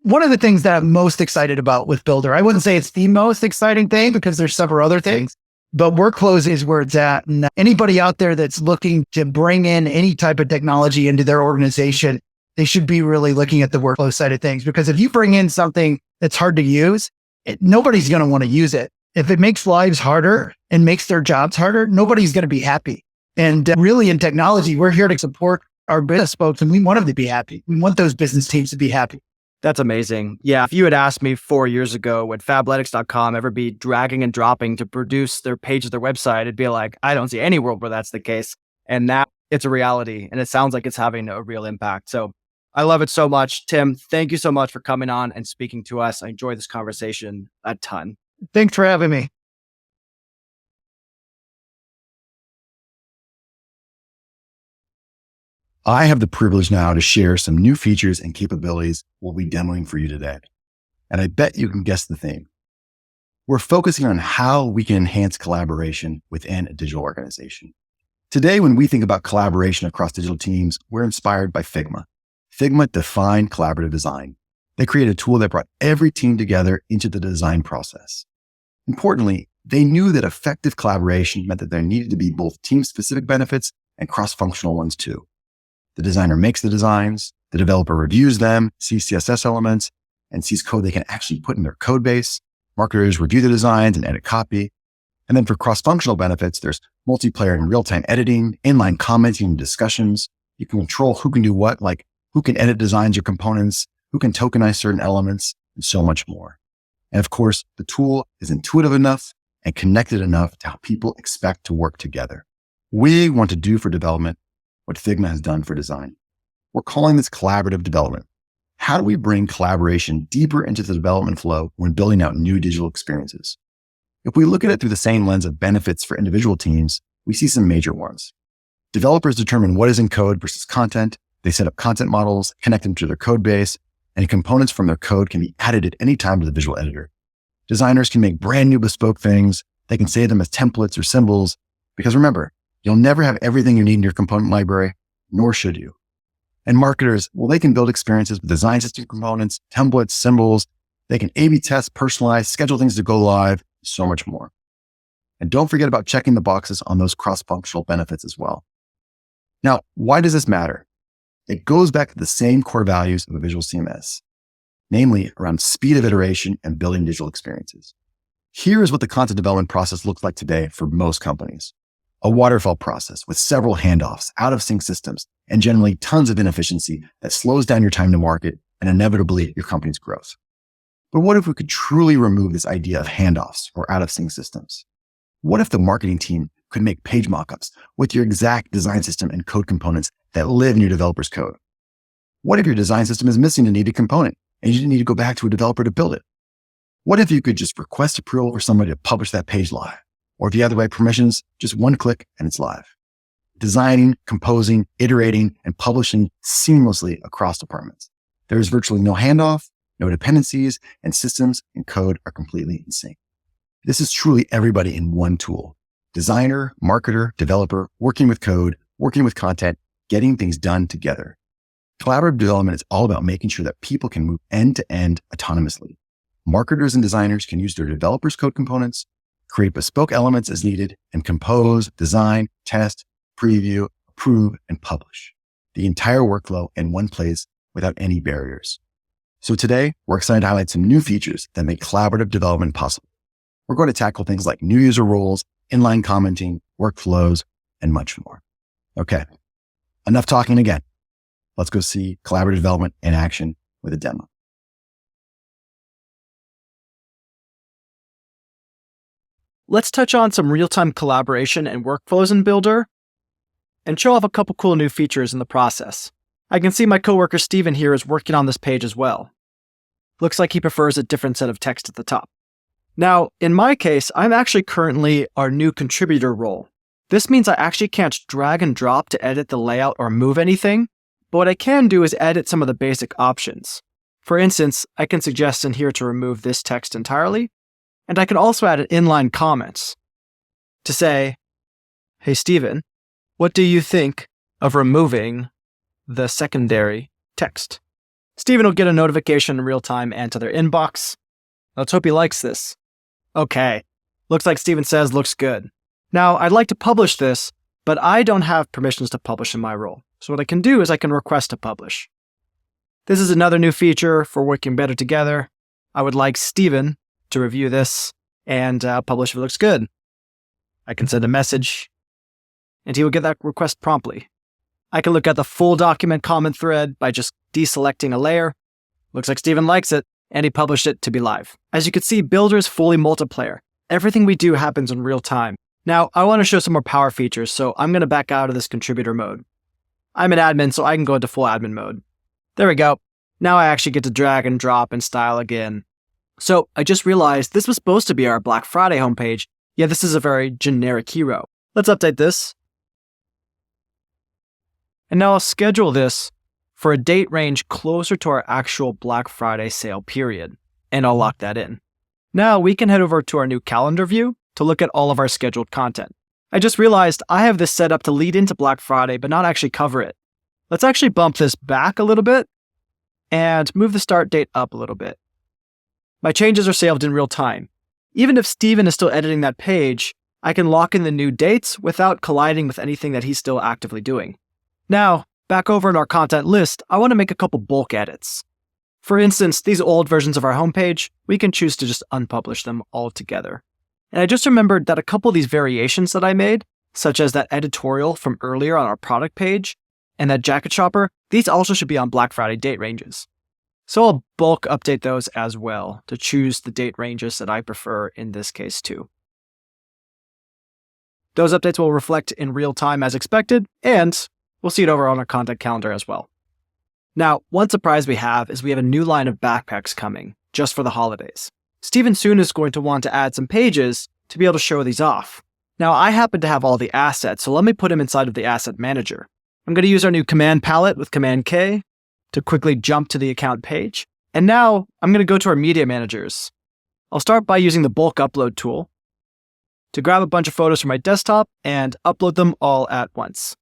one of the things that I'm most excited about with Builder. I wouldn't say it's the most exciting thing because there's several other things, but workflows is where it's at. And anybody out there that's looking to bring in any type of technology into their organization, they should be really looking at the workflow side of things, because if you bring in something that's hard to use, nobody's going to want to use it. If it makes lives harder and makes their jobs harder, nobody's going to be happy. And really in technology, we're here to support our business folks, and we want them to be happy. We want those business teams to be happy. That's amazing. Yeah, if you had asked me 4 years ago, would Fabletics.com ever be dragging and dropping to produce their page of their website, it'd be like, I don't see any world where that's the case. And now it's a reality, and it sounds like it's having a real impact. So I love it so much. Tim, thank you so much for coming on and speaking to us. I enjoyed this conversation a ton. Thanks for having me. I have the privilege now to share some new features and capabilities we'll be demoing for you today. And I bet you can guess the theme. We're focusing on how we can enhance collaboration within a digital organization. Today, when we think about collaboration across digital teams, we're inspired by Figma. Figma defined collaborative design. They created a tool that brought every team together into the design process. Importantly, they knew that effective collaboration meant that there needed to be both team-specific benefits and cross-functional ones too. The designer makes the designs, the developer reviews them, sees CSS elements, and sees code they can actually put in their code base. Marketers review the designs and edit copy. And then for cross-functional benefits, there's multiplayer and real-time editing, inline commenting and discussions. You can control who can do what, like who can edit designs or components, who can tokenize certain elements, and so much more. And of course, the tool is intuitive enough and connected enough to how people expect to work together. We want to do for development what Figma has done for design. We're calling this collaborative development. How do we bring collaboration deeper into the development flow when building out new digital experiences? If we look at it through the same lens of benefits for individual teams, we see some major ones. Developers determine what is in code versus content. They set up content models, connect them to their code base, and components from their code can be added at any time to the visual editor. Designers can make brand new bespoke things. They can save them as templates or symbols, because remember, you'll never have everything you need in your component library, nor should you. And marketers, well, they can build experiences with design system components, templates, symbols. They can A/B test, personalize, schedule things to go live, so much more. And don't forget about checking the boxes on those cross-functional benefits as well. Now, why does this matter? It goes back to the same core values of a Visual CMS, namely around speed of iteration and building digital experiences. Here is what the content development process looks like today for most companies. A waterfall process with several handoffs, out-of-sync systems, and generally tons of inefficiency that slows down your time to market and inevitably your company's growth. But what if we could truly remove this idea of handoffs or out-of-sync systems? What if the marketing team could make page mockups with your exact design system and code components that live in your developer's code? What if your design system is missing a needed component and you didn't need to go back to a developer to build it? What if you could just request approval for somebody to publish that page live? Or if you have the right permissions, just one click and it's live. Designing, composing, iterating, and publishing seamlessly across departments. There is virtually no handoff, no dependencies, and systems and code are completely in sync. This is truly everybody in one tool. Designer, marketer, developer, working with code, working with content, getting things done together. Collaborative development is all about making sure that people can move end to end autonomously. Marketers and designers can use their developers' code components, create bespoke elements as needed, and compose, design, test, preview, approve, and publish the entire workflow in one place without any barriers. So today, we're excited to highlight some new features that make collaborative development possible. We're going to tackle things like new user roles, inline commenting, workflows, and much more. Okay, enough talking again. Let's go see collaborative development in action with a demo. Let's touch on some real-time collaboration and workflows in Builder and show off a couple cool new features in the process. I can see my coworker Steven here is working on this page as well. Looks like he prefers a different set of text at the top. Now, in my case, I'm actually currently our new contributor role. This means I actually can't drag and drop to edit the layout or move anything, But what I can do is edit some of the basic options. For instance, I can suggest in here to remove this text entirely, and I can also add an inline comment to say, hey, Steven, what do you think of removing the secondary text? Steven will get a notification in real time and to their inbox. Let's hope he likes this. Okay, looks like Steven says looks good. Now, I'd like to publish this, but I don't have permissions to publish in my role. So what I can do is I can request to publish. This is another new feature for working better together. I would like Steven to review this and publish if it looks good. I can send a message, and he will get that request promptly. I can look at the full document comment thread by just deselecting a layer. Looks like Steven likes it, and he published it to be live. As you can see, Builder is fully multiplayer. Everything we do happens in real time. Now, I want to show some more power features, so I'm going to back out of this contributor mode. I'm an admin, so I can go into full admin mode. There we go. Now I actually get to drag and drop and style again. So I just realized this was supposed to be our Black Friday homepage. Yeah, this is a very generic hero. Let's update this. And now I'll schedule this for a date range closer to our actual Black Friday sale period. And I'll lock that in. Now we can head over to our new calendar view to look at all of our scheduled content. I just realized I have this set up to lead into Black Friday, but not actually cover it. Let's actually bump this back a little bit and move the start date up a little bit. My changes are saved in real time. Even if Steven is still editing that page, I can lock in the new dates without colliding with anything that he's still actively doing. Now, back over in our content list, I want to make a couple bulk edits. For instance, these old versions of our homepage, we can choose to just unpublish them altogether. And I just remembered that a couple of these variations that I made, such as that editorial from earlier on our product page and that jacket shopper, these also should be on Black Friday date ranges. So I'll bulk update those as well to choose the date ranges that I prefer in this case too. Those updates will reflect in real time as expected, and we'll see it over on our content calendar as well. Now, one surprise we have is we have a new line of backpacks coming just for the holidays. Steven soon is going to want to add some pages to be able to show these off. Now, I happen to have all the assets, so let me put him inside of the asset manager. I'm going to use our new command palette with Command K to quickly jump to the account page. And now I'm going to go to our media managers. I'll start by using the bulk upload tool to grab a bunch of photos from my desktop and upload them all at once.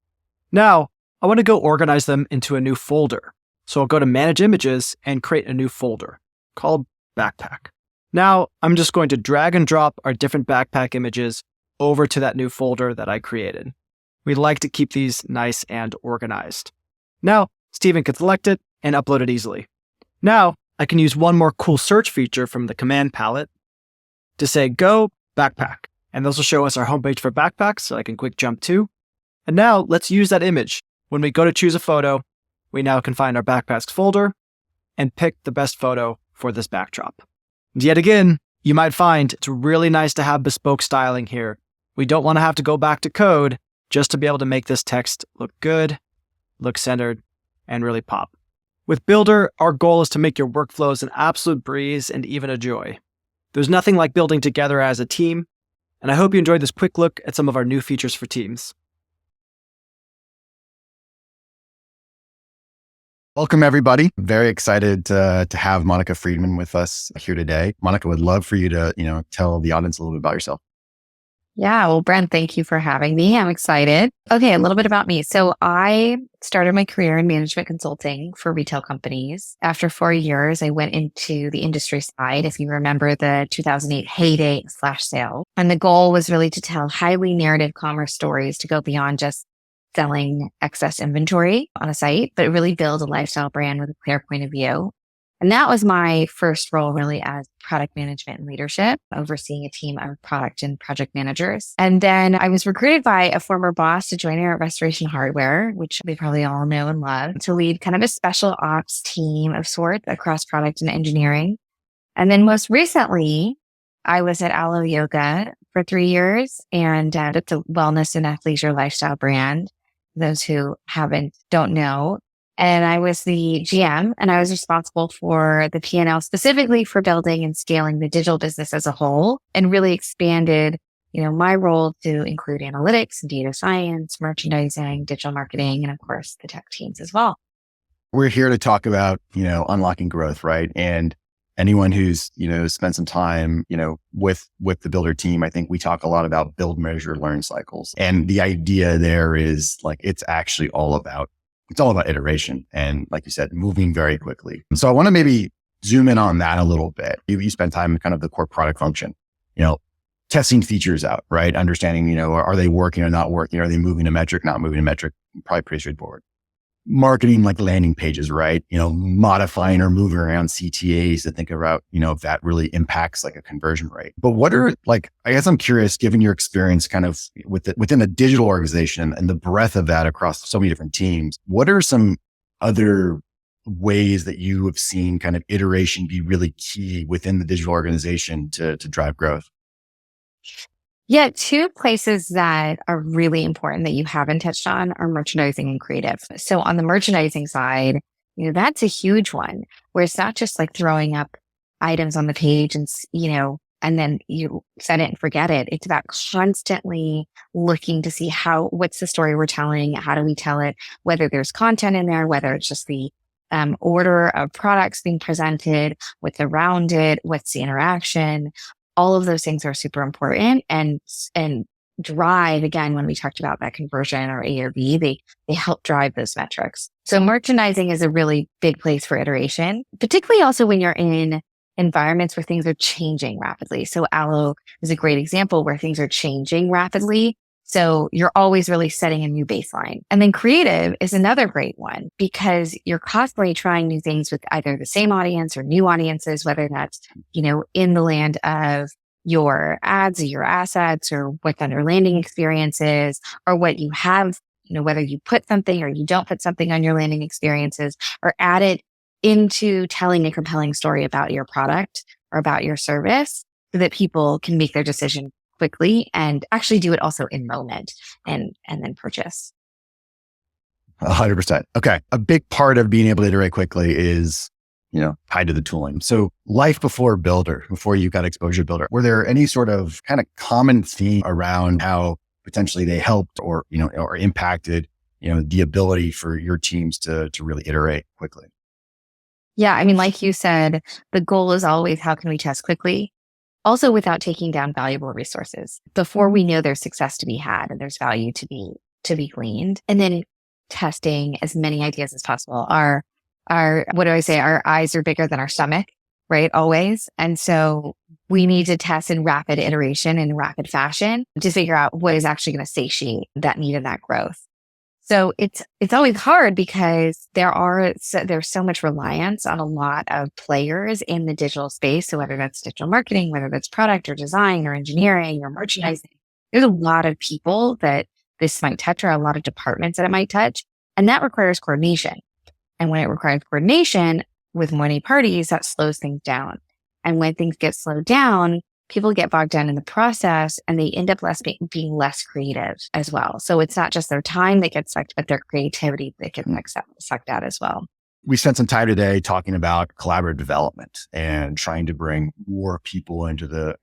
Now, I want to go organize them into a new folder. So I'll go to Manage Images and create a new folder called Backpack. Now, I'm just going to drag and drop our different backpack images over to that new folder that I created. We like to keep these nice and organized. Now, Steven can select it and upload it easily. Now, I can use one more cool search feature from the command palette to say Go Backpack. And those will show us our homepage for backpacks, so I can quick jump to. And now, let's use that image. When we go to choose a photo, we now can find our backpacks folder and pick the best photo for this backdrop. And yet again, you might find it's really nice to have bespoke styling here. We don't want to have to go back to code just to be able to make this text look good, look centered, and really pop. With Builder, our goal is to make your workflows an absolute breeze and even a joy. There's nothing like building together as a team, and I hope you enjoyed this quick look at some of our new features for teams. Welcome, everybody. Very excited to have Monica Freedman with us here today. Monica, would love for you to, tell the audience a little bit about yourself. Yeah, well, Brent, thank you for having me. I'm excited. Okay, a little bit about me. So I started my career in management consulting for retail companies. After 4 years, I went into the industry side, if you remember the 2008 heyday flash sale. And the goal was really to tell highly narrative commerce stories to go beyond just selling excess inventory on a site, but really build a lifestyle brand with a clear point of view. And that was my first role really as product management and leadership, overseeing a team of product and project managers. And then I was recruited by a former boss to join her at Restoration Hardware, which we probably all know and love, to lead kind of a special ops team of sorts across product and engineering. And then most recently, I was at Alo Yoga for 3 years, and it's a wellness and athleisure lifestyle brand. Those who don't know. And I was the GM, and I was responsible for the P&L specifically for building and scaling the digital business as a whole, and really expanded, my role to include analytics, data science, merchandising, digital marketing, and of course the tech teams as well. We're here to talk about, unlocking growth, right? And anyone who's, spent some time, with the builder team, I think we talk a lot about build, measure, learn cycles. And the idea there is like, it's all about iteration. And like you said, moving very quickly. So I want to maybe zoom in on that a little bit. You spend time in kind of the core product function, testing features out, right? Understanding, are they working or not working? Are they moving a metric, not moving a metric? Probably pretty straightforward. Marketing like landing pages, right? Modifying or moving around CTAs to think about, if that really impacts like a conversion rate. But what are I guess I'm curious, given your experience kind of within a digital organization and the breadth of that across so many different teams, what are some other ways that you have seen kind of iteration be really key within the digital organization to drive growth? Yeah, two places that are really important that you haven't touched on are merchandising and creative. So on the merchandising side, that's a huge one where it's not just like throwing up items on the page and, and then you set it and forget it. It's about constantly looking to see what's the story we're telling? How do we tell it? Whether there's content in there, whether it's just the order of products being presented, what's around it, what's the interaction. All of those things are super important and drive, again, when we talked about that conversion or AOV, they help drive those metrics. So merchandising is a really big place for iteration, particularly also when you're in environments where things are changing rapidly. So Alo is a great example where things are changing rapidly. So you're always really setting a new baseline. And then creative is another great one because you're constantly trying new things with either the same audience or new audiences, whether that's, in the land of your ads or your assets or what's on your landing experiences or what you have, whether you put something or you don't put something on your landing experiences or add it into telling a compelling story about your product or about your service so that people can make their decision quickly and actually do it also in moment and then purchase. 100%. Okay. A big part of being able to iterate quickly is, tied to the tooling. So life before Builder, before you got exposure to Builder, were there any sort of kind of common theme around how potentially they helped or impacted, the ability for your teams to really iterate quickly? Yeah. I mean, like you said, the goal is always how can we test quickly? Also without taking down valuable resources before we know there's success to be had and there's value to be gleaned. And then testing as many ideas as possible. Our what do I say? Our eyes are bigger than our stomach, right? Always. And so we need to test in rapid iteration and rapid fashion to figure out what is actually going to satiate that need and that growth. So it's always hard because there's so much reliance on a lot of players in the digital space. So whether that's digital marketing, whether that's product or design or engineering or merchandising, there's a lot of people that this might touch or a lot of departments that it might touch. And that requires coordination. And when it requires coordination with many parties, that slows things down. And when things get slowed down, people get bogged down in the process and they end up being less creative as well. So it's not just their time that gets sucked, but their creativity that gets sucked out as well. We spent some time today talking about collaborative development and trying to bring more people into the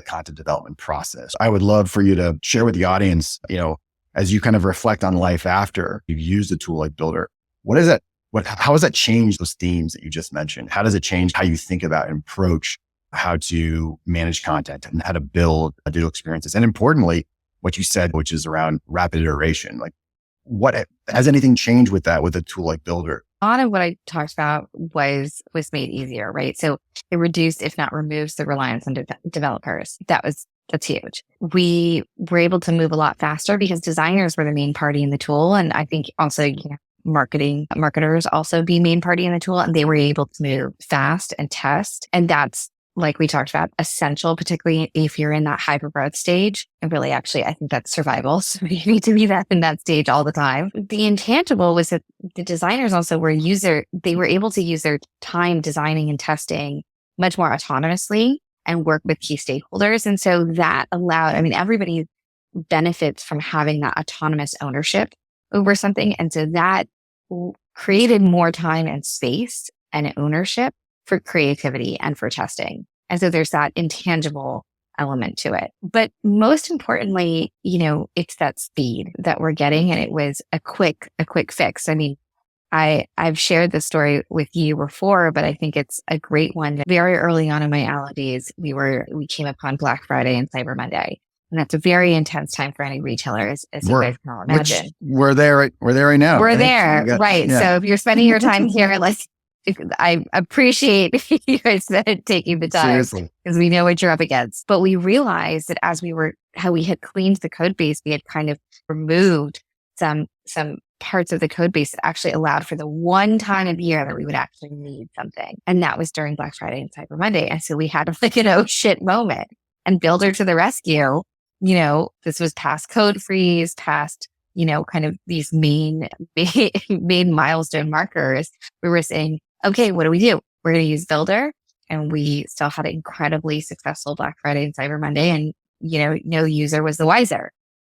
content development process. I would love for you to share with the audience, as you kind of reflect on life after you've used a tool like Builder, how has that changed those themes that you just mentioned? How does it change how you think about and approach how to manage content and how to build digital experiences? And importantly, what you said, which is around rapid iteration, like what has anything changed with that with a tool like Builder? A lot of what I talked about was made easier, right? So it reduced, if not removes, the reliance on developers. That's huge. We were able to move a lot faster because designers were the main party in the tool. And I think also, marketers also be main party in the tool, and they were able to move fast and test. And that's, like we talked about, essential, particularly if you're in that hyper growth stage. And really, actually, I think that's survival. So you need to be in that stage all the time. The intangible was that the designers also they were able to use their time designing and testing much more autonomously and work with key stakeholders. And so that allowed, everybody benefits from having that autonomous ownership over something. And so that created more time and space and ownership for creativity and for testing. And so there's that intangible element to it. But most importantly, it's that speed that we're getting. And it was a quick fix. I've shared this story with you before, but I think it's a great one. Very early on in my Alo days, we came upon Black Friday and Cyber Monday. And that's a very intense time for any retailer, as you guys can all imagine. We're there right now. We're right? there, right. Yeah. So if you're spending your time here, I appreciate you guys taking the time. Seriously. Because we know what you're up against. But we realized that how we had cleaned the code base, we had kind of removed some parts of the code base that actually allowed for the one time of year that we would actually need something. And that was during Black Friday and Cyber Monday. And so we had an oh shit moment, and Builder to the rescue. This was past code freeze, past, kind of these main milestone markers. We were saying, okay, what do we do? We're going to use Builder. And we still had an incredibly successful Black Friday and Cyber Monday. And, no user was the wiser.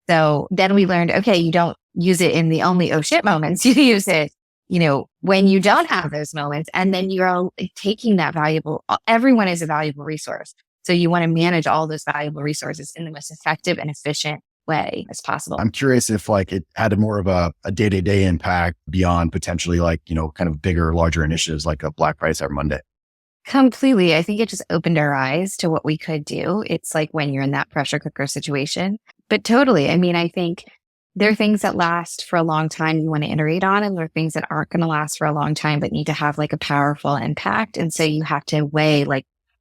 So then we learned, okay, you don't use it in the only oh shit moments. You use it, when you don't have those moments. And then you're taking that everyone is a valuable resource. So you want to manage all those valuable resources in the most effective and efficient way as possible. I'm curious if it had more of a day-to-day impact beyond potentially kind of bigger, larger initiatives like a Black Friday, Cyber Monday. Completely. I think it just opened our eyes to what we could do. It's like when you're in that pressure cooker situation, but totally. I mean, I think there are things that last for a long time you want to iterate on, and there are things that aren't going to last for a long time, but need to have a powerful impact. And so you have to weigh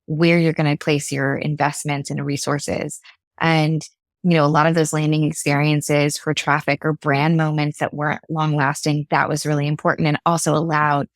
where you're going to place your investments and resources. And, a lot of those landing experiences for traffic or brand moments that weren't long lasting, that was really important, and also allowed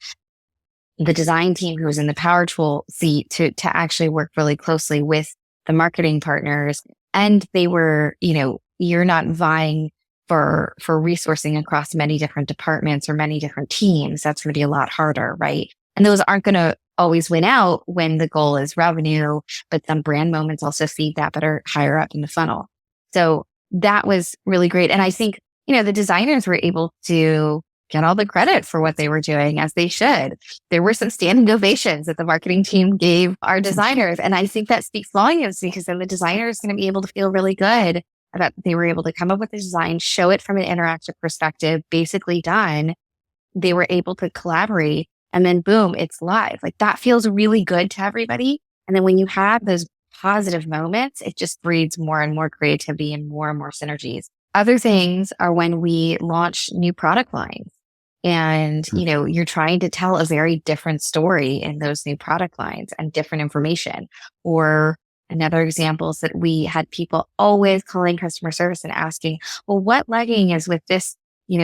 the design team who was in the power tool seat to actually work really closely with the marketing partners. And they were, you're not vying for resourcing across many different departments or many different teams. That's going to be a lot harder, right? And those aren't going to always win out when the goal is revenue, but some brand moments also feed that, but are higher up in the funnel. So that was really great. And I think, the designers were able to get all the credit for what they were doing, as they should. There were some standing ovations that the marketing team gave our designers. And I think that speaks volumes, because then the designer is going to be able to feel really good about they were able to come up with a design, show it from an interactive perspective, basically done. They were able to collaborate, and then boom, it's live. That feels really good to everybody. And then when you have those positive moments, it just breeds more and more creativity and more synergies. Other things are when we launch new product lines, and, you're trying to tell a very different story in those new product lines and different information. Or another example is that we had people always calling customer service and asking, well, what legging is with this,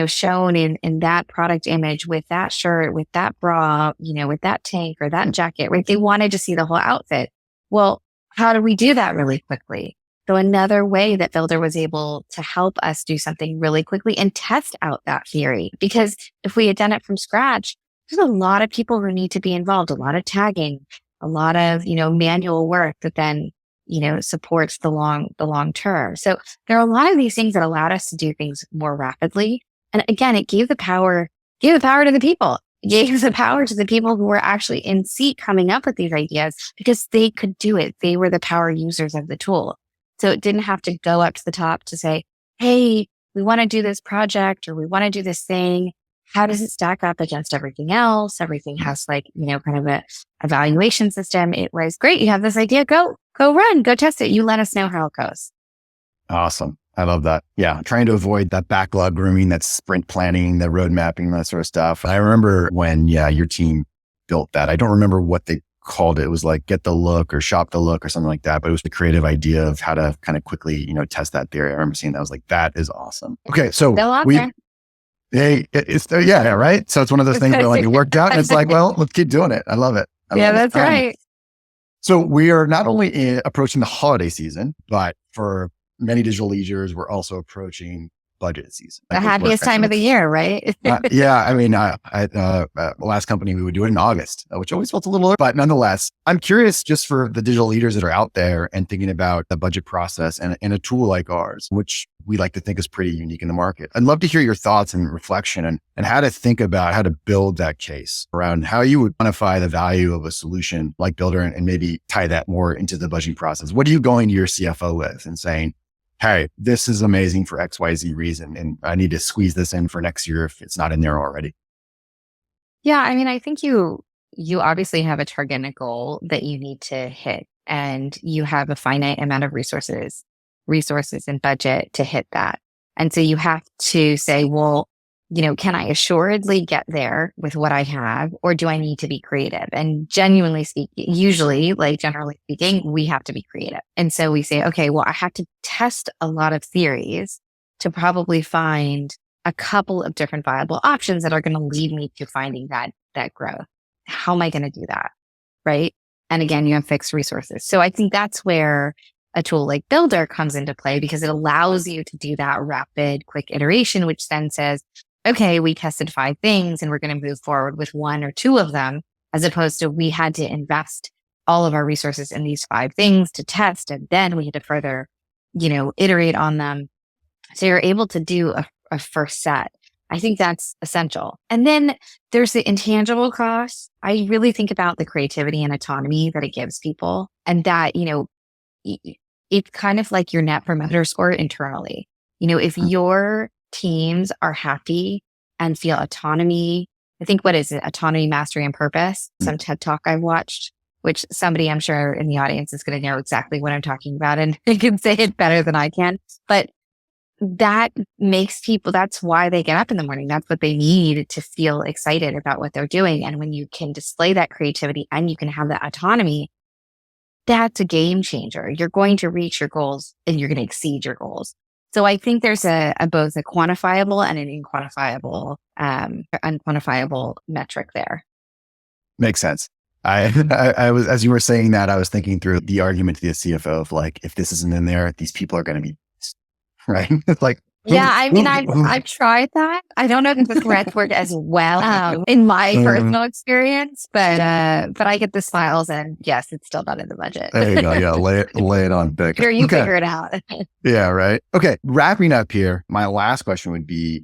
shown in that product image, with that shirt, with that bra, with that tank or that jacket, right? They wanted to see the whole outfit. Well, how do we do that really quickly? So another way that Builder was able to help us do something really quickly and test out that theory, because if we had done it from scratch, there's a lot of people who need to be involved, a lot of tagging, a lot of, manual work that then, supports the long term. So there are a lot of these things that allowed us to do things more rapidly. And again, it gave the power to the people. It gave the power to the people who were actually in seat coming up with these ideas, because they could do it. They were the power users of the tool. So it didn't have to go up to the top to say, hey, we want to do this project, or we want to do this thing. How does it stack up against everything else? Everything has kind of a evaluation system. It was great. You have this idea. Go run, go test it. You let us know how it goes. Awesome. I love that. Yeah. Trying to avoid that backlog grooming, that sprint planning, the road mapping, that sort of stuff. I remember when, your team built that. I don't remember what they called it. It was get the look or shop the look or something like that. But it was the creative idea of how to kind of quickly, test that theory. I remember seeing that. I was like, that is awesome. Okay. So right. So it's one of those things where it worked out, and it's well, let's keep doing it. I love it. That's right. So we are not only approaching the holiday season, but for many digital leaders, we're also approaching budget season. The happiest time of the year, right? Yeah. I mean, the last company, we would do it in August, which always felt a little, but nonetheless, I'm curious just for the digital leaders that are out there and thinking about the budget process and a tool like ours, which we like to think is pretty unique in the market. I'd love to hear your thoughts and reflection and how to think about how to build that case around how you would quantify the value of a solution like Builder and maybe tie that more into the budgeting process. What are you going to your CFO with and saying, hey, this is amazing for XYZ reason, and I need to squeeze this in for next year if it's not in there already? Yeah, I mean, I think you obviously have a target and a goal that you need to hit, and you have a finite amount of resources and budget to hit that. And so you have to say, well, can I assuredly get there with what I have, or do I need to be creative? And genuinely speaking, usually, like generally speaking, we have to be creative. And so we say, okay, well, I have to test a lot of theories to probably find a couple of different viable options that are going to lead me to finding that growth. How am I going to do that? Right. And again, you have fixed resources. So I think that's where a tool like Builder comes into play, because it allows you to do that rapid, quick iteration, which then says, okay, we tested 5 things and we're going to move forward with 1 or 2 of them, as opposed to we had to invest all of our resources in these 5 things to test. And then we had to further, iterate on them. So you're able to do a first set. I think that's essential. And then there's the intangible costs. I really think about the creativity and autonomy that it gives people, and that, it's kind of like your net promoter score internally. If your teams are happy and feel autonomy, I think, what is it? Autonomy, mastery, and purpose. Some TED Talk I've watched, which somebody I'm sure in the audience is going to know exactly what I'm talking about, and they can say it better than I can. But that makes people, that's why they get up in the morning. That's what they need to feel excited about what they're doing. And when you can display that creativity and you can have that autonomy, that's a game changer. You're going to reach your goals and you're going to exceed your goals. So I think there's both a quantifiable and an unquantifiable metric there. Makes sense. I was, as you were saying that, I was thinking through the argument to the CFO of like, if this isn't in there, these people are going to be right. It's like, yeah, I mean, I've tried that. I don't know if the correct word as well in my personal experience, but I get the smiles, and yes, it's still not in the budget. There you go. Yeah, lay it on thick. Here, you figure it out. Yeah, right. Okay, wrapping up here, my last question would be,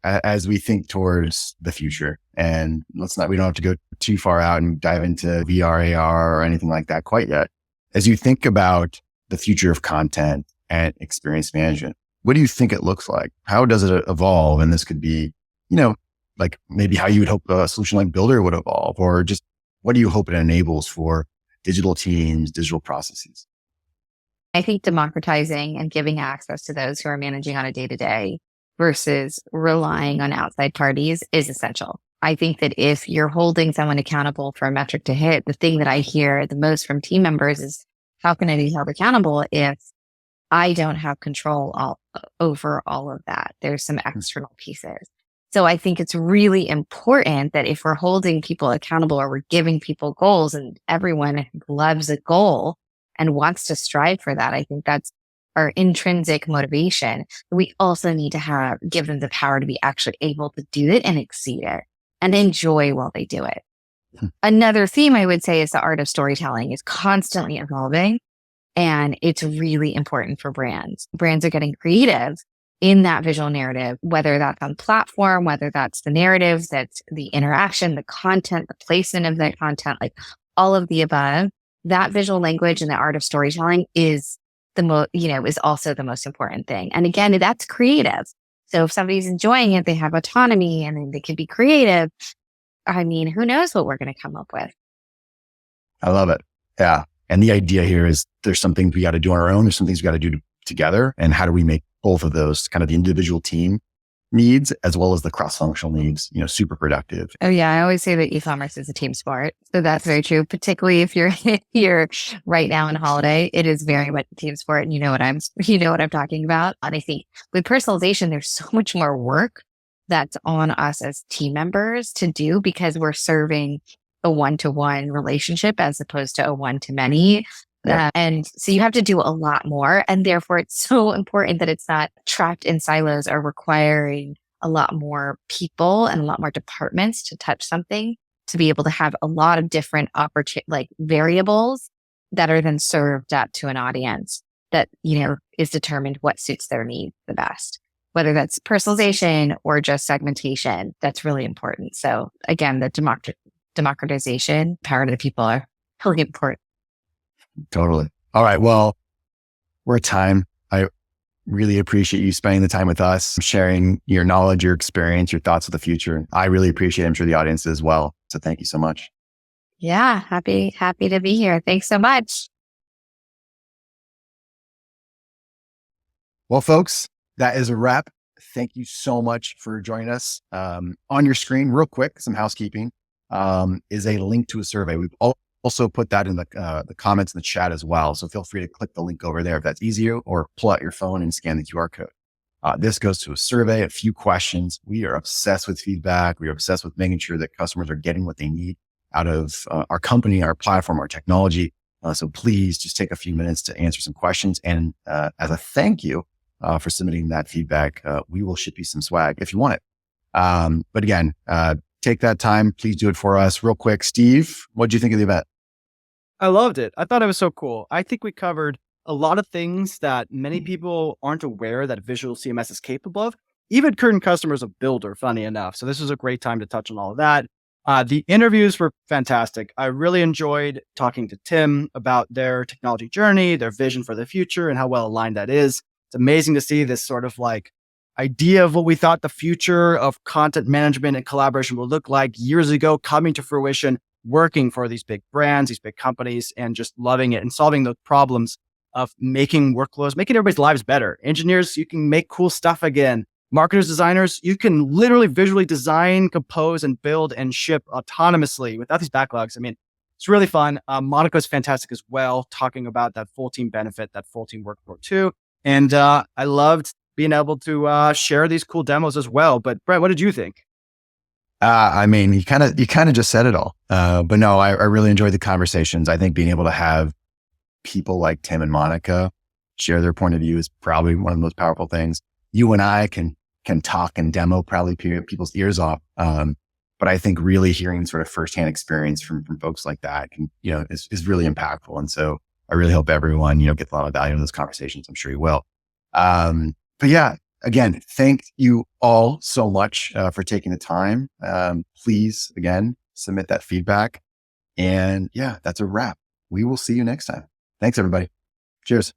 as we think towards the future, and we don't have to go too far out and dive into VR, AR, or anything like that quite yet. As you think about the future of content and experience management, what do you think it looks like? How does it evolve? And this could be, like maybe how you would hope a solution like Builder would evolve, or just what do you hope it enables for digital teams, digital processes? I think democratizing and giving access to those who are managing on a day-to-day versus relying on outside parties is essential. I think that if you're holding someone accountable for a metric to hit, the thing that I hear the most from team members is, how can I be held accountable if I don't have control over all of that? There's some external pieces. So I think it's really important that if we're holding people accountable, or we're giving people goals, and everyone loves a goal and wants to strive for that, I think that's our intrinsic motivation. We also need to give them the power to be actually able to do it and exceed it and enjoy while they do it. Another theme I would say is the art of storytelling is constantly evolving. And it's really important for brands. Brands are getting creative in that visual narrative, whether that's on platform, whether that's the narrative, that's the interaction, the content, the placement of that content, like all of the above. That visual language and the art of storytelling is is also the most important thing. And again, that's creative. So if somebody's enjoying it, they have autonomy and then they can be creative. I mean, who knows what we're going to come up with? I love it. Yeah. And the idea here is there's some things we got to do on our own. There's some things we got to do together. And how do we make both of those, kind of the individual team needs as well as the cross-functional needs, super productive? Oh yeah. I always say that e-commerce is a team sport. So that's very true, particularly if you're here right now in holiday. It is very much a team sport, and you know what I'm talking about. And I think with personalization, there's so much more work that's on us as team members to do, because we're serving a one-to-one relationship as opposed to a one-to-many. Yeah. And so you have to do a lot more. And therefore, it's so important that it's not trapped in silos or requiring a lot more people and a lot more departments to touch something, to be able to have a lot of different variables that are then served up to an audience that, is determined what suits their needs the best, whether that's personalization or just segmentation. That's really important. So again, the democratization, power to the people are really important. Totally. All right. Well, we're at time. I really appreciate you spending the time with us, sharing your knowledge, your experience, your thoughts of the future. I really appreciate it. I'm sure the audience as well. So thank you so much. Yeah, happy to be here. Thanks so much. Well, folks, that is a wrap. Thank you so much for joining us. On your screen, real quick, some housekeeping, is a link to a survey. We've also put that in the comments in the chat as well. So feel free to click the link over there if that's easier, or pull out your phone and scan the QR code. This goes to a survey, a few questions. We are obsessed with feedback. We are obsessed with making sure that customers are getting what they need out of our company, our platform, our technology. So please just take a few minutes to answer some questions. And as a thank you for submitting that feedback, we will ship you some swag if you want it. But again, take that time. Please do it for us. Real quick, Steve, what did you think of the event? I loved it. I thought it was so cool. I think we covered a lot of things that many people aren't aware that Visual CMS is capable of, even current customers of Builder, funny enough. So this was a great time to touch on all of that. The interviews were fantastic. I really enjoyed talking to Tim about their technology journey, their vision for the future, and how well aligned that is. It's amazing to see this sort of like idea of what we thought the future of content management and collaboration would look like years ago coming to fruition, working for these big brands, these big companies, and just loving it and solving the problems of making workflows, making everybody's lives better. Engineers, you can make cool stuff again. Marketers, designers, you can literally visually design, compose, and build and ship autonomously without these backlogs. I mean, it's really fun. Monica's fantastic as well, talking about that full team benefit, that full team workflow too. And I loved being able to share these cool demos as well. But Brett, what did you think? I mean, you kind of just said it all. But no, I really enjoyed the conversations. I think being able to have people like Tim and Monica share their point of view is probably one of the most powerful things. You and I can talk and demo probably people's ears off. But I think really hearing sort of firsthand experience from folks like that can, is really impactful. And so I really hope everyone, gets a lot of value in those conversations. I'm sure you will. But yeah, again, thank you all so much for taking the time. Please, again, submit that feedback. And yeah, that's a wrap. We will see you next time. Thanks, everybody. Cheers.